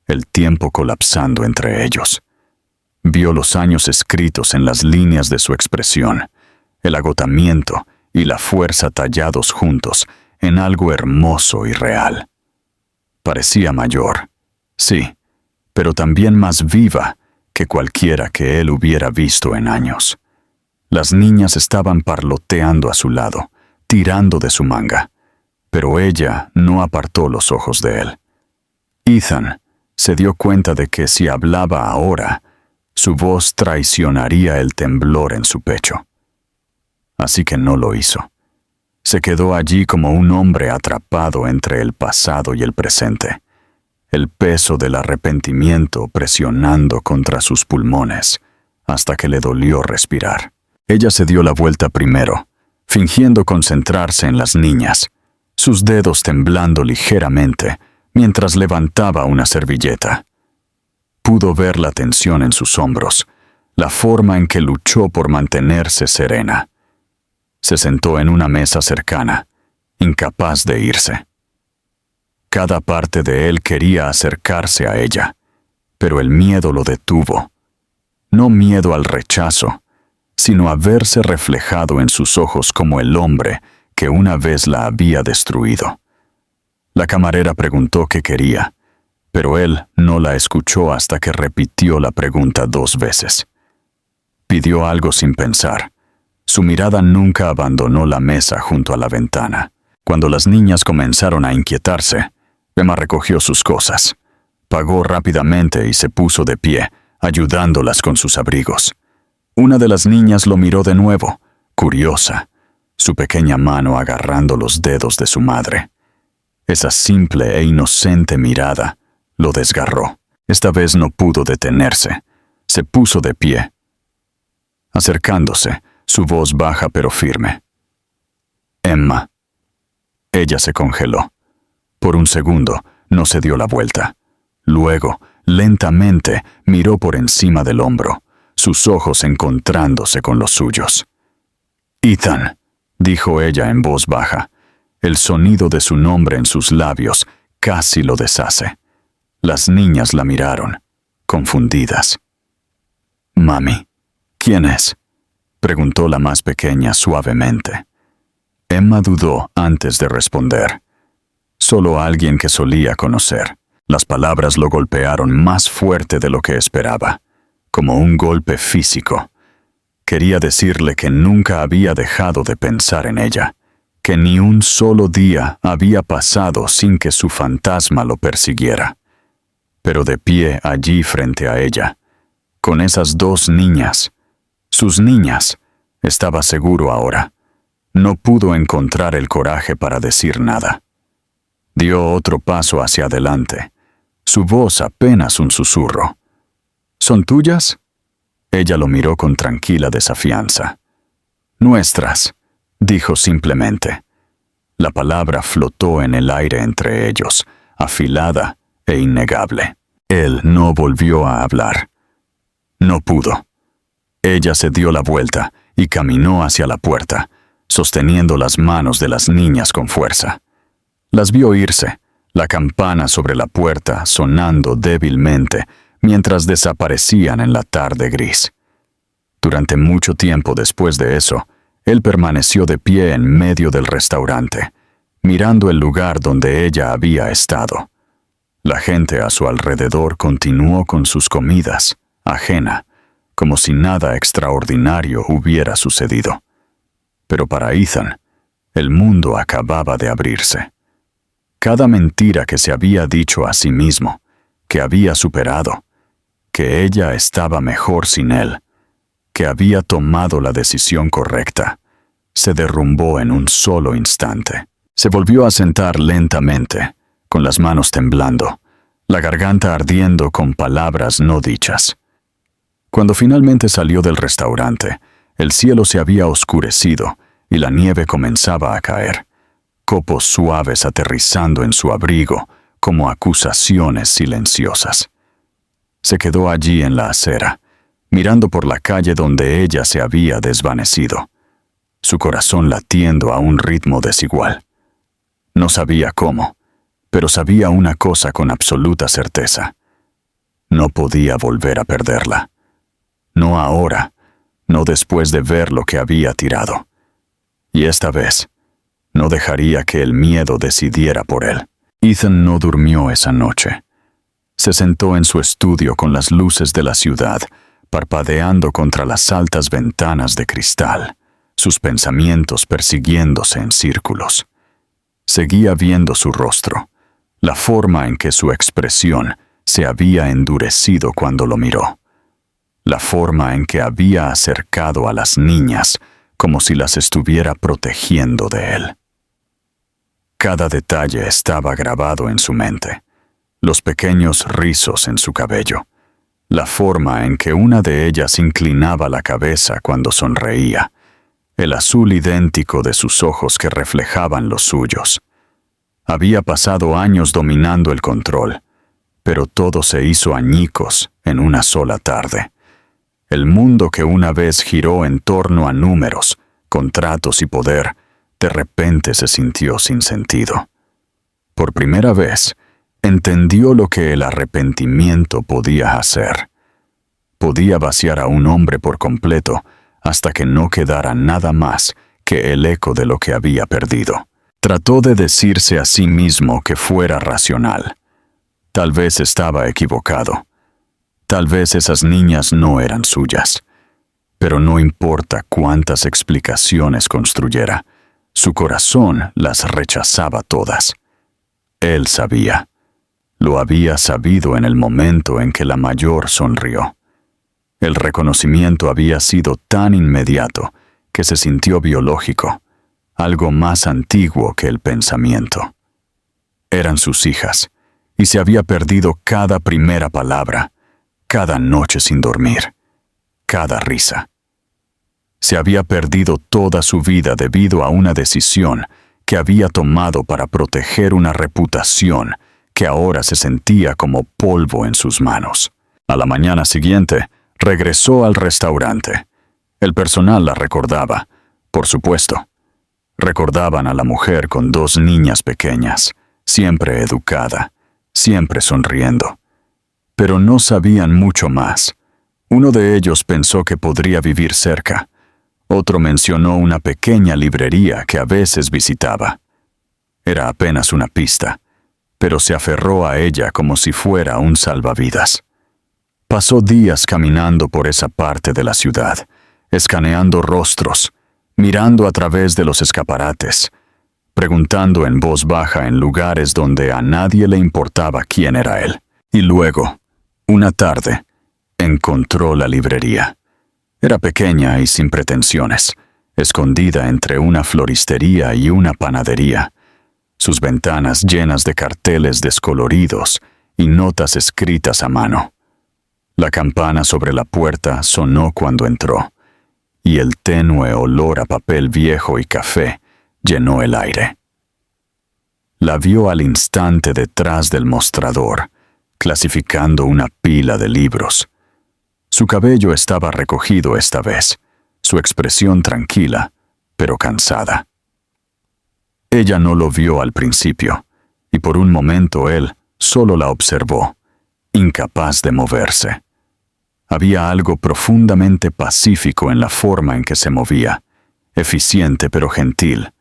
el tiempo colapsando entre ellos. Vio los años escritos en las líneas de su expresión, el agotamiento y la fuerza tallados juntos en algo hermoso y real. Parecía mayor, sí, pero también más viva que cualquiera que él hubiera visto en años. Las niñas estaban parloteando a su lado, tirando de su manga, pero ella no apartó los ojos de él. Ethan, Se dio cuenta de que si hablaba ahora, su voz traicionaría el temblor en su pecho. Así que no lo hizo. Se quedó allí como un hombre atrapado entre el pasado y el presente, el peso del arrepentimiento presionando contra sus pulmones hasta que le dolió respirar. Ella se dio la vuelta primero, fingiendo concentrarse en las niñas, sus dedos temblando ligeramente mientras levantaba una servilleta. Pudo ver la tensión en sus hombros, la forma en que luchó por mantenerse serena. Se sentó en una mesa cercana, incapaz de irse. Cada parte de él quería acercarse a ella, pero el miedo lo detuvo. No miedo al rechazo, sino a verse reflejado en sus ojos como el hombre que una vez la había destruido. La camarera preguntó qué quería, pero él no la escuchó hasta que repitió la pregunta 2 veces. Pidió algo sin pensar. Su mirada nunca abandonó la mesa junto a la ventana. Cuando las niñas comenzaron a inquietarse, Emma recogió sus cosas, pagó rápidamente y se puso de pie, ayudándolas con sus abrigos. Una de las niñas lo miró de nuevo, curiosa, su pequeña mano agarrando los dedos de su madre. Esa simple e inocente mirada lo desgarró. Esta vez no pudo detenerse. Se puso de pie. Acercándose, su voz baja pero firme. Emma. Ella se congeló. Por un segundo, no se dio la vuelta. Luego, lentamente, miró por encima del hombro, sus ojos encontrándose con los suyos. Ethan, dijo ella en voz baja. El sonido de su nombre en sus labios casi lo deshace. Las niñas la miraron, confundidas. Mami, ¿quién es?, preguntó la más pequeña suavemente. Emma dudó antes de responder. Solo alguien que solía conocer. Las palabras lo golpearon más fuerte de lo que esperaba, como un golpe físico. Quería decirle que nunca había dejado de pensar en ella, que ni un solo día había pasado sin que su fantasma lo persiguiera. Pero de pie allí frente a ella, con esas 2 niñas, sus niñas, estaba seguro ahora. No pudo encontrar el coraje para decir nada. Dio otro paso hacia adelante, su voz apenas un susurro. ¿Son tuyas? Ella lo miró con tranquila desafianza. Nuestras, dijo simplemente. La palabra flotó en el aire entre ellos, afilada e innegable. Él no volvió a hablar. No pudo. Ella se dio la vuelta y caminó hacia la puerta, sosteniendo las manos de las niñas con fuerza. Las vio irse, la campana sobre la puerta sonando débilmente mientras desaparecían en la tarde gris. Durante mucho tiempo después de eso, él permaneció de pie en medio del restaurante, mirando el lugar donde ella había estado. La gente a su alrededor continuó con sus comidas, ajena, como si nada extraordinario hubiera sucedido. Pero para Ethan, el mundo acababa de abrirse. Cada mentira que se había dicho a sí mismo, que había superado, que ella estaba mejor sin él, que había tomado la decisión correcta, se derrumbó en un solo instante. Se volvió a sentar lentamente, con las manos temblando, la garganta ardiendo con palabras no dichas. Cuando finalmente salió del restaurante, el cielo se había oscurecido y la nieve comenzaba a caer, copos suaves aterrizando en su abrigo como acusaciones silenciosas. Se quedó allí en la acera, mirando por la calle donde ella se había desvanecido, su corazón latiendo a un ritmo desigual. No sabía cómo, pero sabía una cosa con absoluta certeza. No podía volver a perderla. No ahora, no después de ver lo que había tirado. Y esta vez, no dejaría que el miedo decidiera por él. Ethan no durmió esa noche. Se sentó en su estudio con las luces de la ciudad, parpadeando contra las altas ventanas de cristal, sus pensamientos persiguiéndose en círculos. Seguía viendo su rostro, la forma en que su expresión, se había endurecido cuando lo miró. La forma en que había acercado a las niñas, como si las estuviera protegiendo de él. Cada detalle estaba grabado en su mente. Los pequeños rizos en su cabello, la forma en que una de ellas inclinaba la cabeza cuando sonreía, el azul idéntico de sus ojos que reflejaban los suyos. Había pasado años dominando el control, pero todo se hizo añicos en una sola tarde. El mundo que una vez giró en torno a números, contratos y poder, de repente se sintió sin sentido. Por primera vez, entendió lo que el arrepentimiento podía hacer. Podía vaciar a un hombre por completo hasta que no quedara nada más que el eco de lo que había perdido. Trató de decirse a sí mismo que fuera racional. Tal vez estaba equivocado. Tal vez esas niñas no eran suyas. Pero no importa cuántas explicaciones construyera, su corazón las rechazaba todas. Él sabía. Lo había sabido en el momento en que la mayor sonrió. El reconocimiento había sido tan inmediato que se sintió biológico, algo más antiguo que el pensamiento. Eran sus hijas, y se había perdido cada primera palabra, cada noche sin dormir, cada risa. Se había perdido toda su vida debido a una decisión que había tomado para proteger una reputación que ahora se sentía como polvo en sus manos. A la mañana siguiente, regresó al restaurante. El personal la recordaba, por supuesto. Recordaban a la mujer con 2 niñas pequeñas, siempre educada, siempre sonriendo. Pero no sabían mucho más. Uno de ellos pensó que podría vivir cerca. Otro mencionó una pequeña librería que a veces visitaba. Era apenas una pista, pero se aferró a ella como si fuera un salvavidas. Pasó días caminando por esa parte de la ciudad, escaneando rostros, mirando a través de los escaparates, preguntando en voz baja en lugares donde a nadie le importaba quién era él. Y luego, una tarde, encontró la librería. Era pequeña y sin pretensiones, escondida entre una floristería y una panadería, sus ventanas llenas de carteles descoloridos y notas escritas a mano. La campana sobre la puerta sonó cuando entró, y el tenue olor a papel viejo y café llenó el aire. La vio al instante detrás del mostrador, clasificando una pila de libros. Su cabello estaba recogido esta vez, su expresión tranquila, pero cansada. Ella no lo vio al principio, y por un momento él solo la observó, incapaz de moverse. Había algo profundamente pacífico en la forma en que se movía, eficiente pero gentil,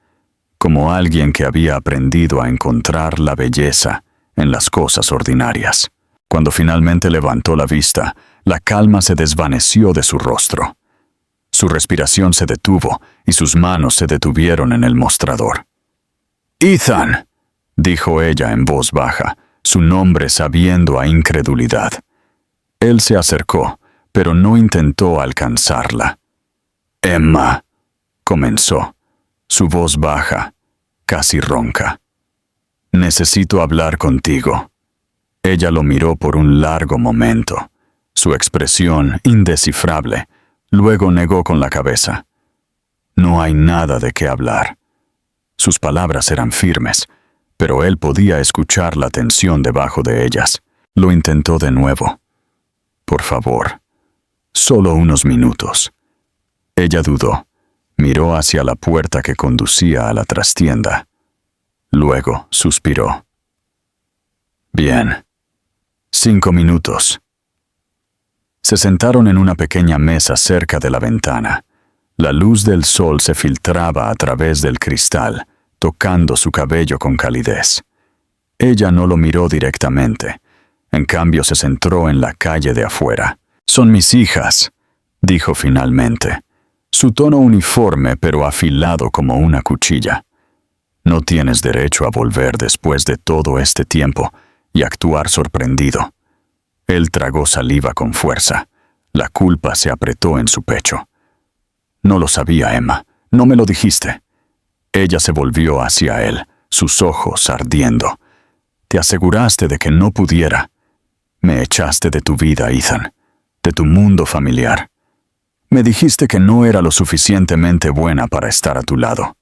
como alguien que había aprendido a encontrar la belleza en las cosas ordinarias. Cuando finalmente levantó la vista, la calma se desvaneció de su rostro. Su respiración se detuvo y sus manos se detuvieron en el mostrador. «Ethan», dijo ella en voz baja, su nombre sabiendo a incredulidad. Él se acercó, pero no intentó alcanzarla. «Emma», comenzó, su voz baja, casi ronca. «Necesito hablar contigo». Ella lo miró por un largo momento, su expresión indescifrable. Luego negó con la cabeza. «No hay nada de qué hablar». Sus palabras eran firmes, pero él podía escuchar la tensión debajo de ellas. Lo intentó de nuevo. «Por favor, solo unos minutos». Ella dudó. Miró hacia la puerta que conducía a la trastienda. Luego suspiró. «Bien. 5 minutos». Se sentaron en una pequeña mesa cerca de la ventana. La luz del sol se filtraba a través del cristal, tocando su cabello con calidez. Ella no lo miró directamente. En cambio, se centró en la calle de afuera. «Son mis hijas», dijo finalmente. Su tono uniforme pero afilado como una cuchilla. «No tienes derecho a volver después de todo este tiempo y actuar sorprendido. Él tragó saliva con fuerza. La culpa se apretó en su pecho. No lo sabía, Emma. No me lo dijiste. Ella se volvió hacia él, sus ojos ardiendo. Te aseguraste de que no pudiera. Me echaste de tu vida, Ethan, de tu mundo familiar. Me dijiste que no era lo suficientemente buena para estar a tu lado.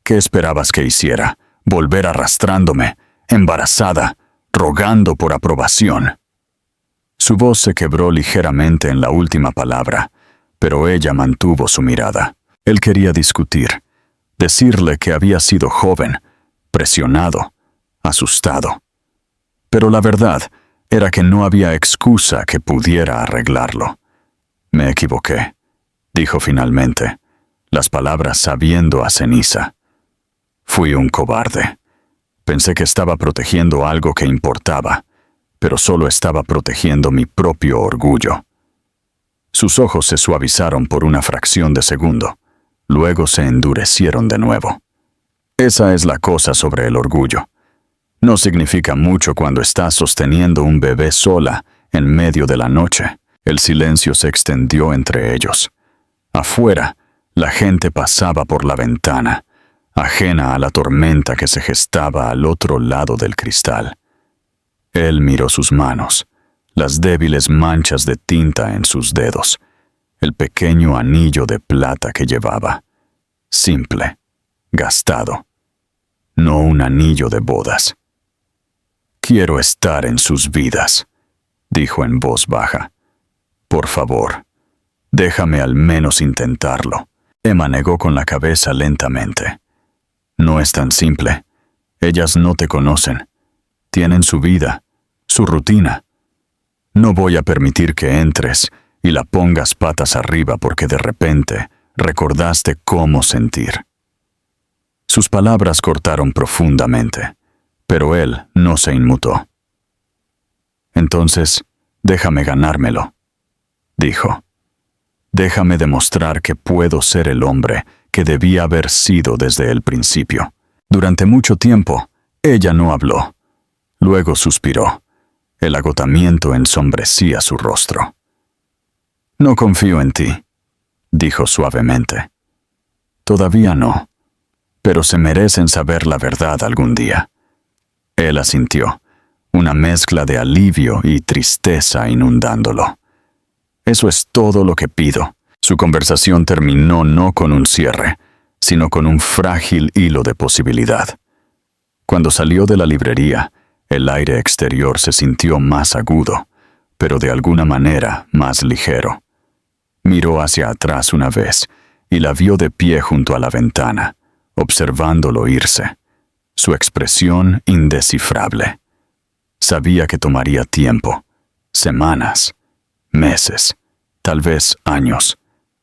¿Qué esperabas que hiciera? Volver arrastrándome, embarazada, rogando por aprobación. Su voz se quebró ligeramente en la última palabra, pero ella mantuvo su mirada. Él quería discutir, decirle que había sido joven, presionado, asustado. Pero la verdad era que no había excusa que pudiera arreglarlo. Me equivoqué, dijo finalmente, las palabras sabiendo a ceniza. Fui un cobarde. Pensé que estaba protegiendo algo que importaba, pero solo estaba protegiendo mi propio orgullo. Sus ojos se suavizaron por una fracción de segundo, luego se endurecieron de nuevo. Esa es la cosa sobre el orgullo. No significa mucho cuando estás sosteniendo un bebé sola en medio de la noche. El silencio se extendió entre ellos. Afuera, la gente pasaba por la ventana, ajena a la tormenta que se gestaba al otro lado del cristal. Él miró sus manos, las débiles manchas de tinta en sus dedos, el pequeño anillo de plata que llevaba. Simple, gastado. No un anillo de bodas. Quiero estar en sus vidas, dijo en voz baja. Por favor, déjame al menos intentarlo. Emma negó con la cabeza lentamente. No es tan simple. Ellas no te conocen. Tienen su vida, su rutina. No voy a permitir que entres y la pongas patas arriba porque de repente recordaste cómo sentir. Sus palabras cortaron profundamente, pero él no se inmutó. Entonces, déjame ganármelo, dijo. Déjame demostrar que puedo ser el hombre que debía haber sido desde el principio. Durante mucho tiempo, ella no habló. Luego suspiró. El agotamiento ensombrecía su rostro. No confío en ti, dijo suavemente. Todavía no, pero se merecen saber la verdad algún día. Él asintió, una mezcla de alivio y tristeza inundándolo. Eso es todo lo que pido. Su conversación terminó no con un cierre, sino con un frágil hilo de posibilidad. Cuando salió de la librería, el aire exterior se sintió más agudo, pero de alguna manera más ligero. Miró hacia atrás una vez y la vio de pie junto a la ventana, observándolo irse. Su expresión indescifrable. Sabía que tomaría tiempo, semanas, meses, tal vez años,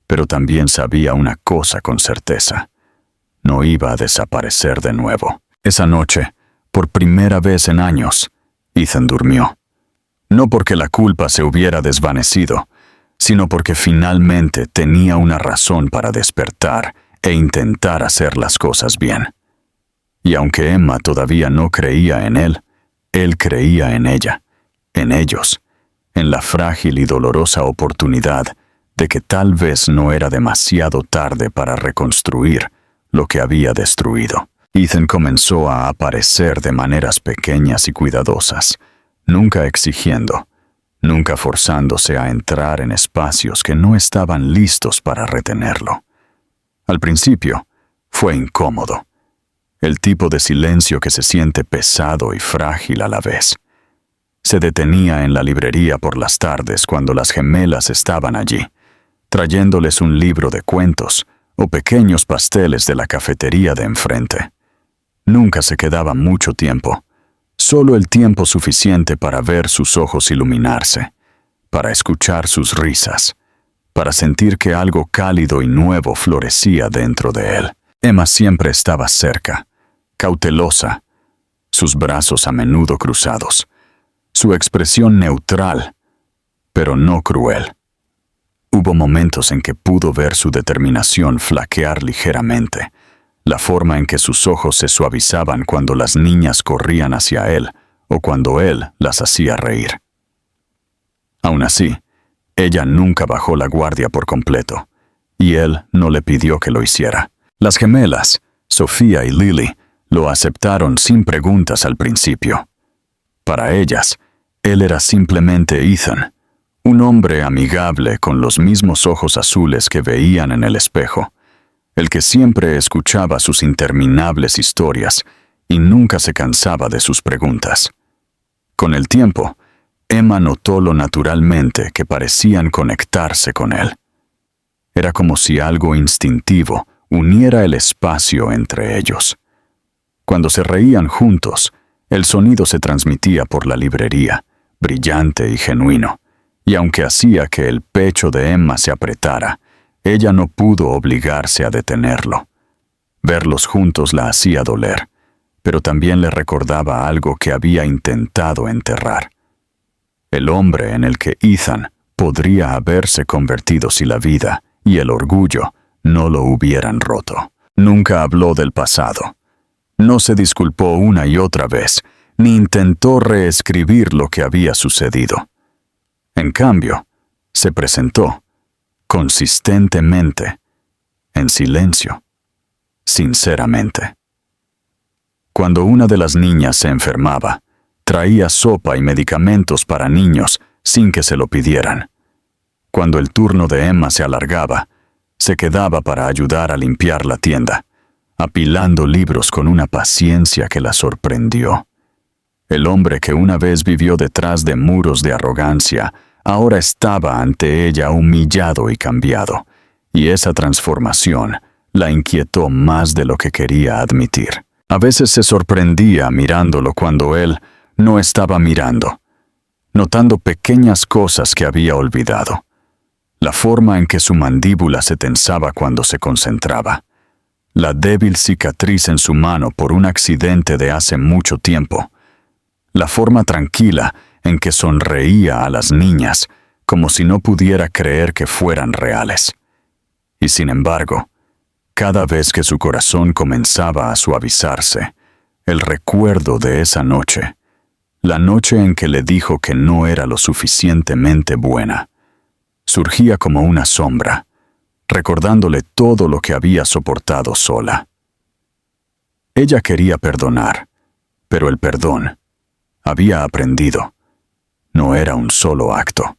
pero también sabía una cosa con certeza. No iba a desaparecer de nuevo. Esa noche, por primera vez en años, Ethan durmió. No porque la culpa se hubiera desvanecido, sino porque finalmente tenía una razón para despertar e intentar hacer las cosas bien. Y aunque Emma todavía no creía en él creía en ella, en ellos, en la frágil y dolorosa oportunidad de que tal vez no era demasiado tarde para reconstruir lo que había destruido. Ethan comenzó a aparecer de maneras pequeñas y cuidadosas, nunca exigiendo, nunca forzándose a entrar en espacios que no estaban listos para retenerlo. Al principio, fue incómodo. El tipo de silencio que se siente pesado y frágil a la vez. Se detenía en la librería por las tardes cuando las gemelas estaban allí, trayéndoles un libro de cuentos o pequeños pasteles de la cafetería de enfrente. Nunca se quedaba mucho tiempo, solo el tiempo suficiente para ver sus ojos iluminarse, para escuchar sus risas, para sentir que algo cálido y nuevo florecía dentro de él. Emma siempre estaba cerca, cautelosa, sus brazos a menudo cruzados, su expresión neutral, pero no cruel. Hubo momentos en que pudo ver su determinación flaquear ligeramente, la forma en que sus ojos se suavizaban cuando las niñas corrían hacia él o cuando él las hacía reír. Aún así, ella nunca bajó la guardia por completo, y él no le pidió que lo hiciera. Las gemelas, Sofía y Lily, lo aceptaron sin preguntas al principio. Para ellas, él era simplemente Ethan, un hombre amigable con los mismos ojos azules que veían en el espejo, el que siempre escuchaba sus interminables historias y nunca se cansaba de sus preguntas. Con el tiempo, Emma notó lo naturalmente que parecían conectarse con él. Era como si algo instintivo uniera el espacio entre ellos. Cuando se reían juntos, el sonido se transmitía por la librería, brillante y genuino, y aunque hacía que el pecho de Emma se apretara, ella no pudo obligarse a detenerlo. Verlos juntos la hacía doler, pero también le recordaba algo que había intentado enterrar. El hombre en el que Ethan podría haberse convertido si la vida y el orgullo no lo hubieran roto. Nunca habló del pasado. No se disculpó una y otra vez, ni intentó reescribir lo que había sucedido. En cambio, se presentó, consistentemente, en silencio, sinceramente. Cuando una de las niñas se enfermaba, traía sopa y medicamentos para niños sin que se lo pidieran. Cuando el turno de Emma se alargaba, se quedaba para ayudar a limpiar la tienda, apilando libros con una paciencia que la sorprendió. El hombre que una vez vivió detrás de muros de arrogancia, ahora estaba ante ella humillado y cambiado, y esa transformación la inquietó más de lo que quería admitir. A veces se sorprendía mirándolo cuando él no estaba mirando, notando pequeñas cosas que había olvidado. La forma en que su mandíbula se tensaba cuando se concentraba, la débil cicatriz en su mano por un accidente de hace mucho tiempo, la forma tranquila en que sonreía a las niñas como si no pudiera creer que fueran reales. Y sin embargo, cada vez que su corazón comenzaba a suavizarse, el recuerdo de esa noche, la noche en que le dijo que no era lo suficientemente buena, surgía como una sombra, recordándole todo lo que había soportado sola. Ella quería perdonar, pero el perdón, había aprendido, no era un solo acto,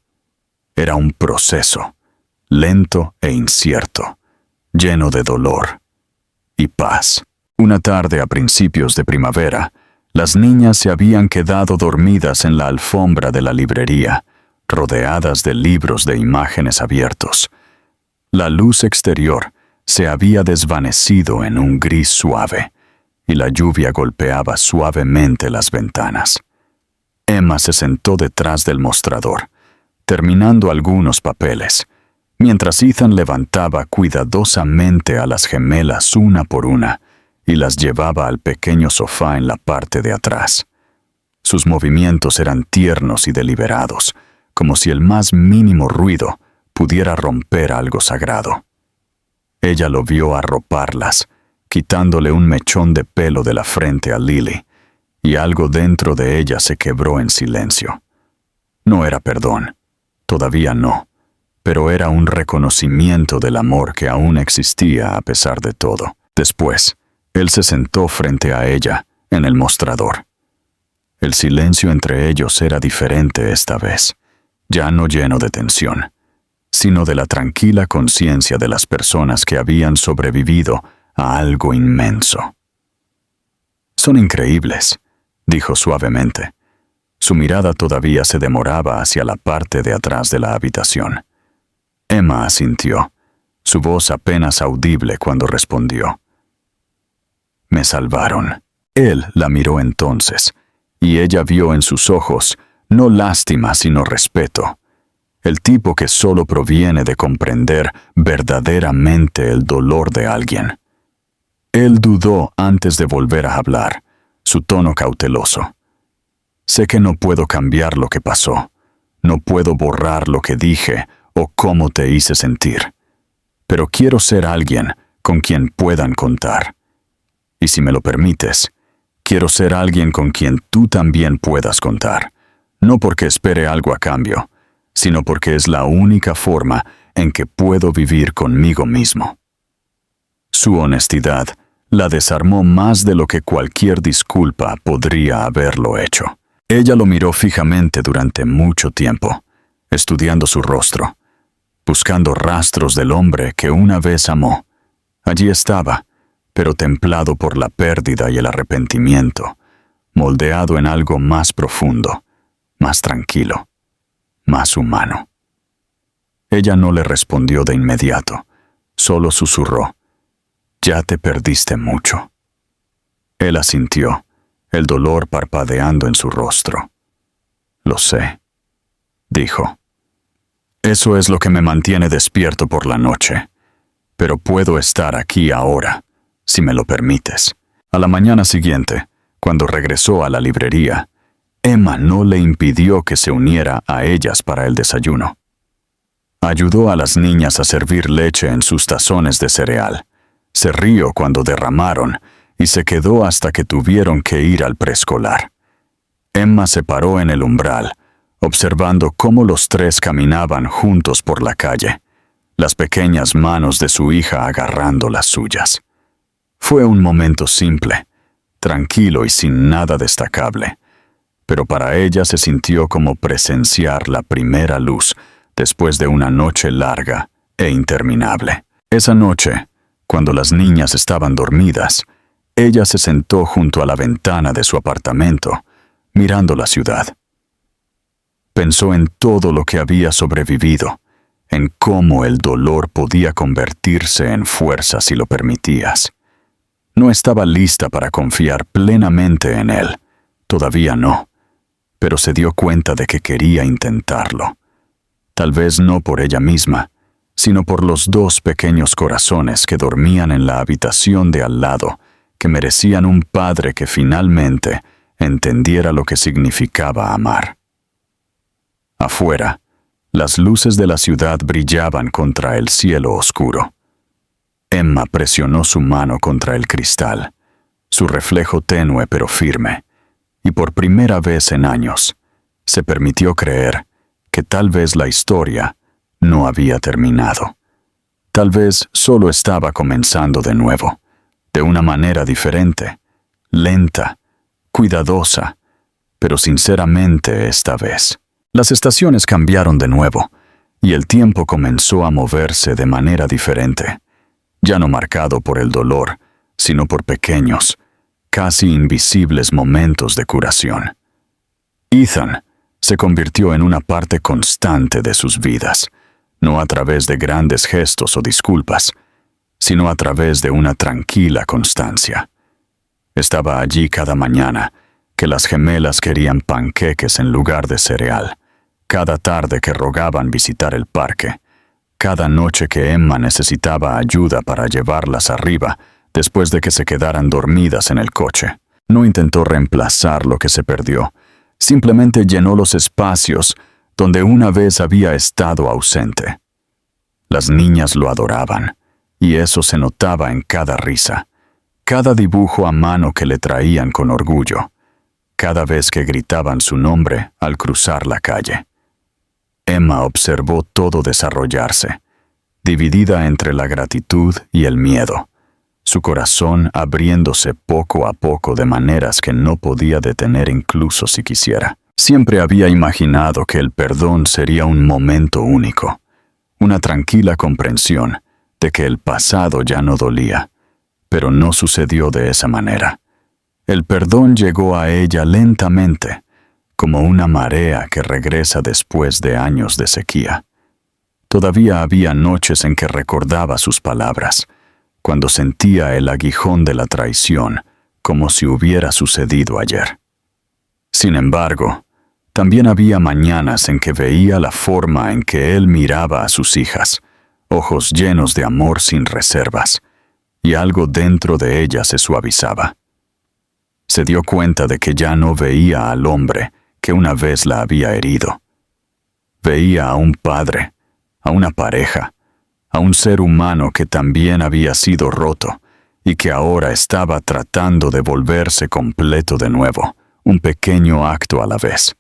era un proceso, lento e incierto, lleno de dolor y paz. Una tarde a principios de primavera, las niñas se habían quedado dormidas en la alfombra de la librería, rodeadas de libros de imágenes abiertos. La luz exterior se había desvanecido en un gris suave, y la lluvia golpeaba suavemente las ventanas. Emma se sentó detrás del mostrador, terminando algunos papeles, mientras Ethan levantaba cuidadosamente a las gemelas una por una y las llevaba al pequeño sofá en la parte de atrás. Sus movimientos eran tiernos y deliberados, como si el más mínimo ruido pudiera romper algo sagrado. Ella lo vio arroparlas, quitándole un mechón de pelo de la frente a Lily, y algo dentro de ella se quebró en silencio. No era perdón, todavía no, pero era un reconocimiento del amor que aún existía a pesar de todo. Después, él se sentó frente a ella, en el mostrador. El silencio entre ellos era diferente esta vez, ya no lleno de tensión, sino de la tranquila conciencia de las personas que habían sobrevivido a algo inmenso. «Son increíbles», dijo suavemente. Su mirada todavía se demoraba hacia la parte de atrás de la habitación. Emma asintió, su voz apenas audible cuando respondió. «Me salvaron». Él la miró entonces, y ella vio en sus ojos no lástima sino respeto, el tipo que solo proviene de comprender verdaderamente el dolor de alguien. Él dudó antes de volver a hablar, su tono cauteloso. «Sé que no puedo cambiar lo que pasó, no puedo borrar lo que dije o cómo te hice sentir, pero quiero ser alguien con quien puedan contar. Y si me lo permites, quiero ser alguien con quien tú también puedas contar, no porque espere algo a cambio, sino porque es la única forma en que puedo vivir conmigo mismo. Su honestidad la desarmó más de lo que cualquier disculpa podría haberlo hecho. Ella lo miró fijamente durante mucho tiempo, estudiando su rostro, buscando rastros del hombre que una vez amó. Allí estaba, pero templado por la pérdida y el arrepentimiento, moldeado en algo más profundo, más tranquilo, más humano. Ella no le respondió de inmediato, solo susurró: «Ya te perdiste mucho». Él asintió, el dolor parpadeando en su rostro. «Lo sé», dijo. «Eso es lo que me mantiene despierto por la noche, pero puedo estar aquí ahora, si me lo permites». A la mañana siguiente, cuando regresó a la librería, Emma no le impidió que se uniera a ellas para el desayuno. Ayudó a las niñas a servir leche en sus tazones de cereal. Se rió cuando derramaron y se quedó hasta que tuvieron que ir al preescolar. Emma se paró en el umbral, observando cómo los tres caminaban juntos por la calle, las pequeñas manos de su hija agarrando las suyas. Fue un momento simple, tranquilo y sin nada destacable, pero para ella se sintió como presenciar la primera luz después de una noche larga e interminable. Esa noche, cuando las niñas estaban dormidas, ella se sentó junto a la ventana de su apartamento, mirando la ciudad. Pensó en todo lo que había sobrevivido, en cómo el dolor podía convertirse en fuerza si lo permitías. No estaba lista para confiar plenamente en él, todavía no, pero se dio cuenta de que quería intentarlo. Tal vez no por ella misma, sino por los dos pequeños corazones que dormían en la habitación de al lado, que merecían un padre que finalmente entendiera lo que significaba amar. Afuera, las luces de la ciudad brillaban contra el cielo oscuro. Emma presionó su mano contra el cristal, su reflejo tenue pero firme, y por primera vez en años, se permitió creer que tal vez la historia no había terminado. Tal vez solo estaba comenzando de nuevo, de una manera diferente, lenta, cuidadosa, pero sinceramente esta vez. Las estaciones cambiaron de nuevo, y el tiempo comenzó a moverse de manera diferente, ya no marcado por el dolor, sino por pequeños, casi invisibles momentos de curación. Ethan se convirtió en una parte constante de sus vidas, no a través de grandes gestos o disculpas, sino a través de una tranquila constancia. Estaba allí cada mañana, que las gemelas querían panqueques en lugar de cereal, cada tarde que rogaban visitar el parque, cada noche que Emma necesitaba ayuda para llevarlas arriba después de que se quedaran dormidas en el coche. No intentó reemplazar lo que se perdió, simplemente llenó los espacios donde una vez había estado ausente. Las niñas lo adoraban, y eso se notaba en cada risa, cada dibujo a mano que le traían con orgullo, cada vez que gritaban su nombre al cruzar la calle. Emma observó todo desarrollarse, dividida entre la gratitud y el miedo, su corazón abriéndose poco a poco de maneras que no podía detener incluso si quisiera. Siempre había imaginado que el perdón sería un momento único, una tranquila comprensión de que el pasado ya no dolía, pero no sucedió de esa manera. El perdón llegó a ella lentamente, como una marea que regresa después de años de sequía. Todavía había noches en que recordaba sus palabras, cuando sentía el aguijón de la traición, como si hubiera sucedido ayer. Sin embargo, también había mañanas en que veía la forma en que él miraba a sus hijas, ojos llenos de amor sin reservas, y algo dentro de ella se suavizaba. Se dio cuenta de que ya no veía al hombre que una vez la había herido. Veía a un padre, a una pareja, a un ser humano que también había sido roto y que ahora estaba tratando de volverse completo de nuevo, un pequeño acto a la vez.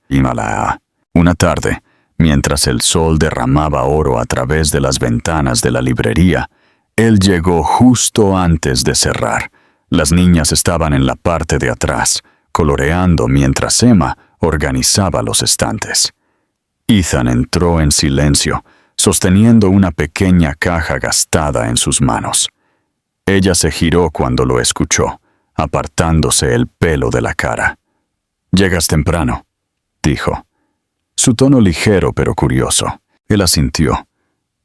Una tarde, Mientras el sol derramaba oro a través de las ventanas de la librería, él llegó justo antes de cerrar. Las niñas estaban en la parte de atrás, coloreando mientras Emma organizaba los estantes. Ethan entró en silencio, sosteniendo una pequeña caja gastada en sus manos. Ella se giró cuando lo escuchó, apartándose el pelo de la cara. «Llegas temprano», dijo. Su tono ligero pero curioso. Él asintió,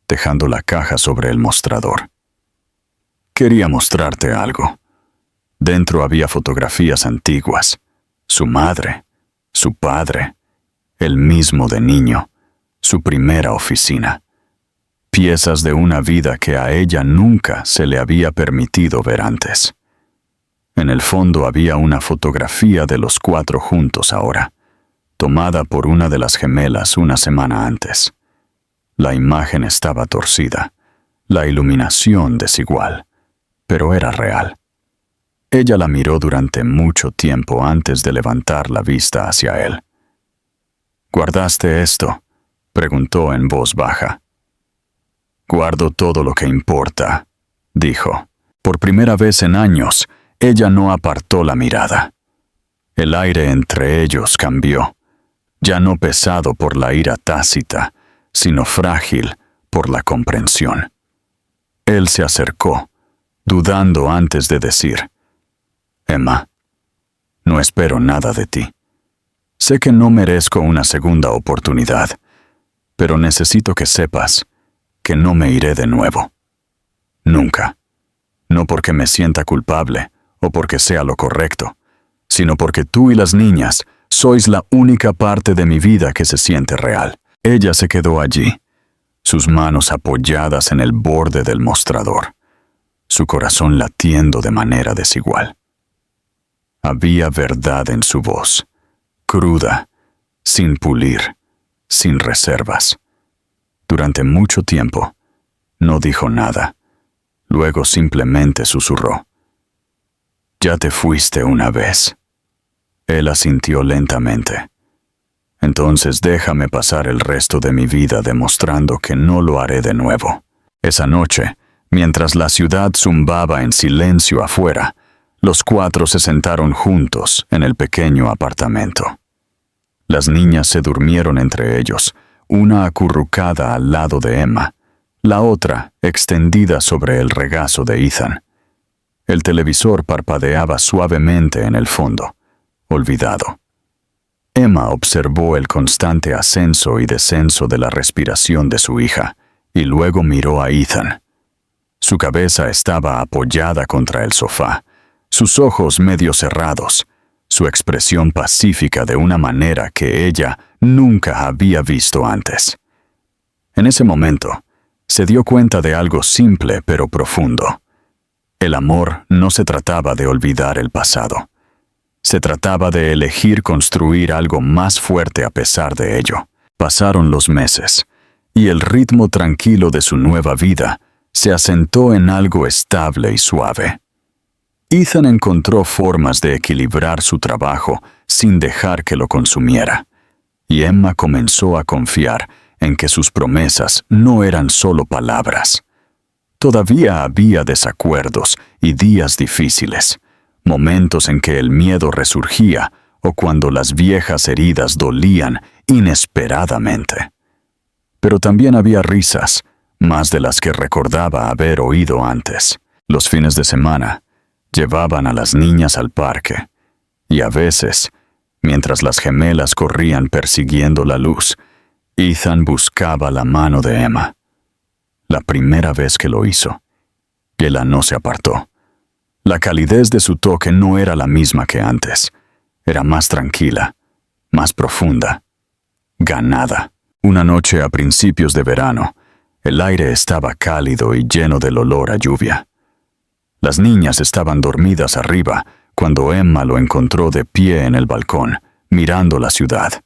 dejando la caja sobre el mostrador. «Quería mostrarte algo». Dentro había fotografías antiguas. Su madre, su padre, él mismo de niño, su primera oficina. Piezas de una vida que a ella nunca se le había permitido ver antes. En el fondo había una fotografía de los 4 juntos ahora, tomada por una de las gemelas una semana antes. La imagen estaba torcida, la iluminación desigual, pero era real. Ella la miró durante mucho tiempo antes de levantar la vista hacia él. «¿Guardaste esto?», preguntó en voz baja. «Guardo todo lo que importa», dijo. Por primera vez en años, ella no apartó la mirada. El aire entre ellos cambió, ya no pesado por la ira tácita, sino frágil por la comprensión. Él se acercó, dudando antes de decir: «Emma, no espero nada de ti. Sé que no merezco una segunda oportunidad, pero necesito que sepas que no me iré de nuevo. Nunca. No porque me sienta culpable o porque sea lo correcto, sino porque tú y las niñas sois la única parte de mi vida que se siente real». Ella se quedó allí, sus manos apoyadas en el borde del mostrador, su corazón latiendo de manera desigual. Había verdad en su voz, cruda, sin pulir, sin reservas. Durante mucho tiempo, no dijo nada. Luego simplemente susurró: «Ya te fuiste una vez». Él asintió lentamente. «Entonces déjame pasar el resto de mi vida demostrando que no lo haré de nuevo». Esa noche, mientras la ciudad zumbaba en silencio afuera, los 4 se sentaron juntos en el pequeño apartamento. Las niñas se durmieron entre ellos, una acurrucada al lado de Emma, la otra extendida sobre el regazo de Ethan. El televisor parpadeaba suavemente en el fondo, olvidado. Emma observó el constante ascenso y descenso de la respiración de su hija, y luego miró a Ethan. Su cabeza estaba apoyada contra el sofá, sus ojos medio cerrados, su expresión pacífica de una manera que ella nunca había visto antes. En ese momento, se dio cuenta de algo simple pero profundo. El amor no se trataba de olvidar el pasado. Se trataba de elegir construir algo más fuerte a pesar de ello. Pasaron los meses, y el ritmo tranquilo de su nueva vida se asentó en algo estable y suave. Ethan encontró formas de equilibrar su trabajo sin dejar que lo consumiera, y Emma comenzó a confiar en que sus promesas no eran solo palabras. Todavía había desacuerdos y días difíciles, momentos en que el miedo resurgía o cuando las viejas heridas dolían inesperadamente. Pero también había risas, más de las que recordaba haber oído antes. Los fines de semana, llevaban a las niñas al parque, y a veces, mientras las gemelas corrían persiguiendo la luz, Ethan buscaba la mano de Emma. La primera vez que lo hizo, ella no se apartó. La calidez de su toque no era la misma que antes. Era más tranquila, más profunda, ganada. Una noche a principios de verano, el aire estaba cálido y lleno del olor a lluvia. Las niñas estaban dormidas arriba cuando Emma lo encontró de pie en el balcón, mirando la ciudad.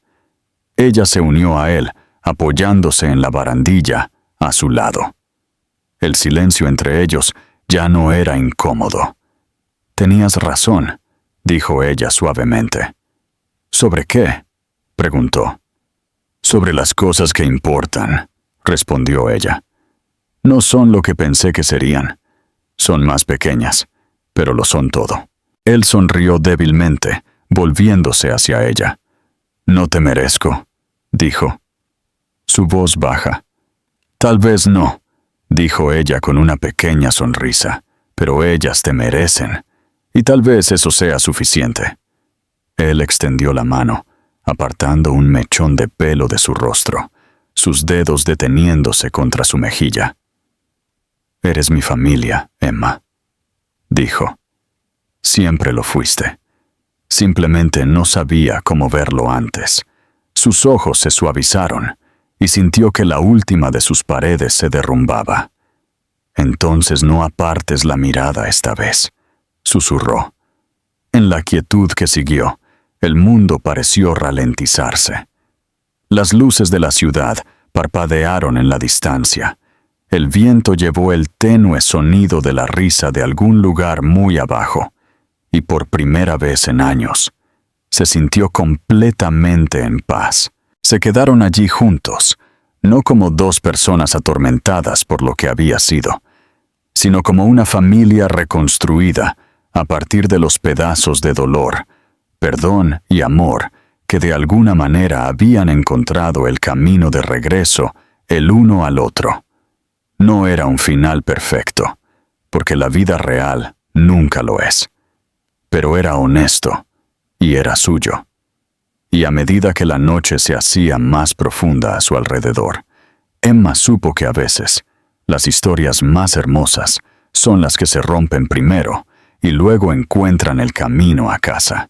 Ella se unió a él, apoyándose en la barandilla a su lado. El silencio entre ellos ya no era incómodo. «Tenías razón», dijo ella suavemente. «¿Sobre qué?», preguntó. Sobre las cosas que importan, respondió ella. No son lo que pensé que serían. Son más pequeñas, pero lo son todo. Él sonrió débilmente, volviéndose hacia ella. No te merezco, dijo. Su voz baja. Tal vez no, dijo ella con una pequeña sonrisa, pero ellas te merecen, y tal vez eso sea suficiente. Él extendió la mano, apartando un mechón de pelo de su rostro, sus dedos deteniéndose contra su mejilla. Eres mi familia, Emma, dijo. Siempre lo fuiste. Simplemente no sabía cómo verlo antes. Sus ojos se suavizaron y sintió que la última de sus paredes se derrumbaba. Entonces no apartes la mirada esta vez, susurró. En la quietud que siguió, el mundo pareció ralentizarse. Las luces de la ciudad parpadearon en la distancia. El viento llevó el tenue sonido de la risa de algún lugar muy abajo, y por primera vez en años, se sintió completamente en paz. Se quedaron allí juntos, no como dos personas atormentadas por lo que había sido, sino como una familia reconstruida a partir de los pedazos de dolor, perdón y amor que de alguna manera habían encontrado el camino de regreso el uno al otro. No era un final perfecto, porque la vida real nunca lo es, pero era honesto y era suyo. Y a medida que la noche se hacía más profunda a su alrededor, Emma supo que a veces las historias más hermosas son las que se rompen primero y luego encuentran el camino a casa.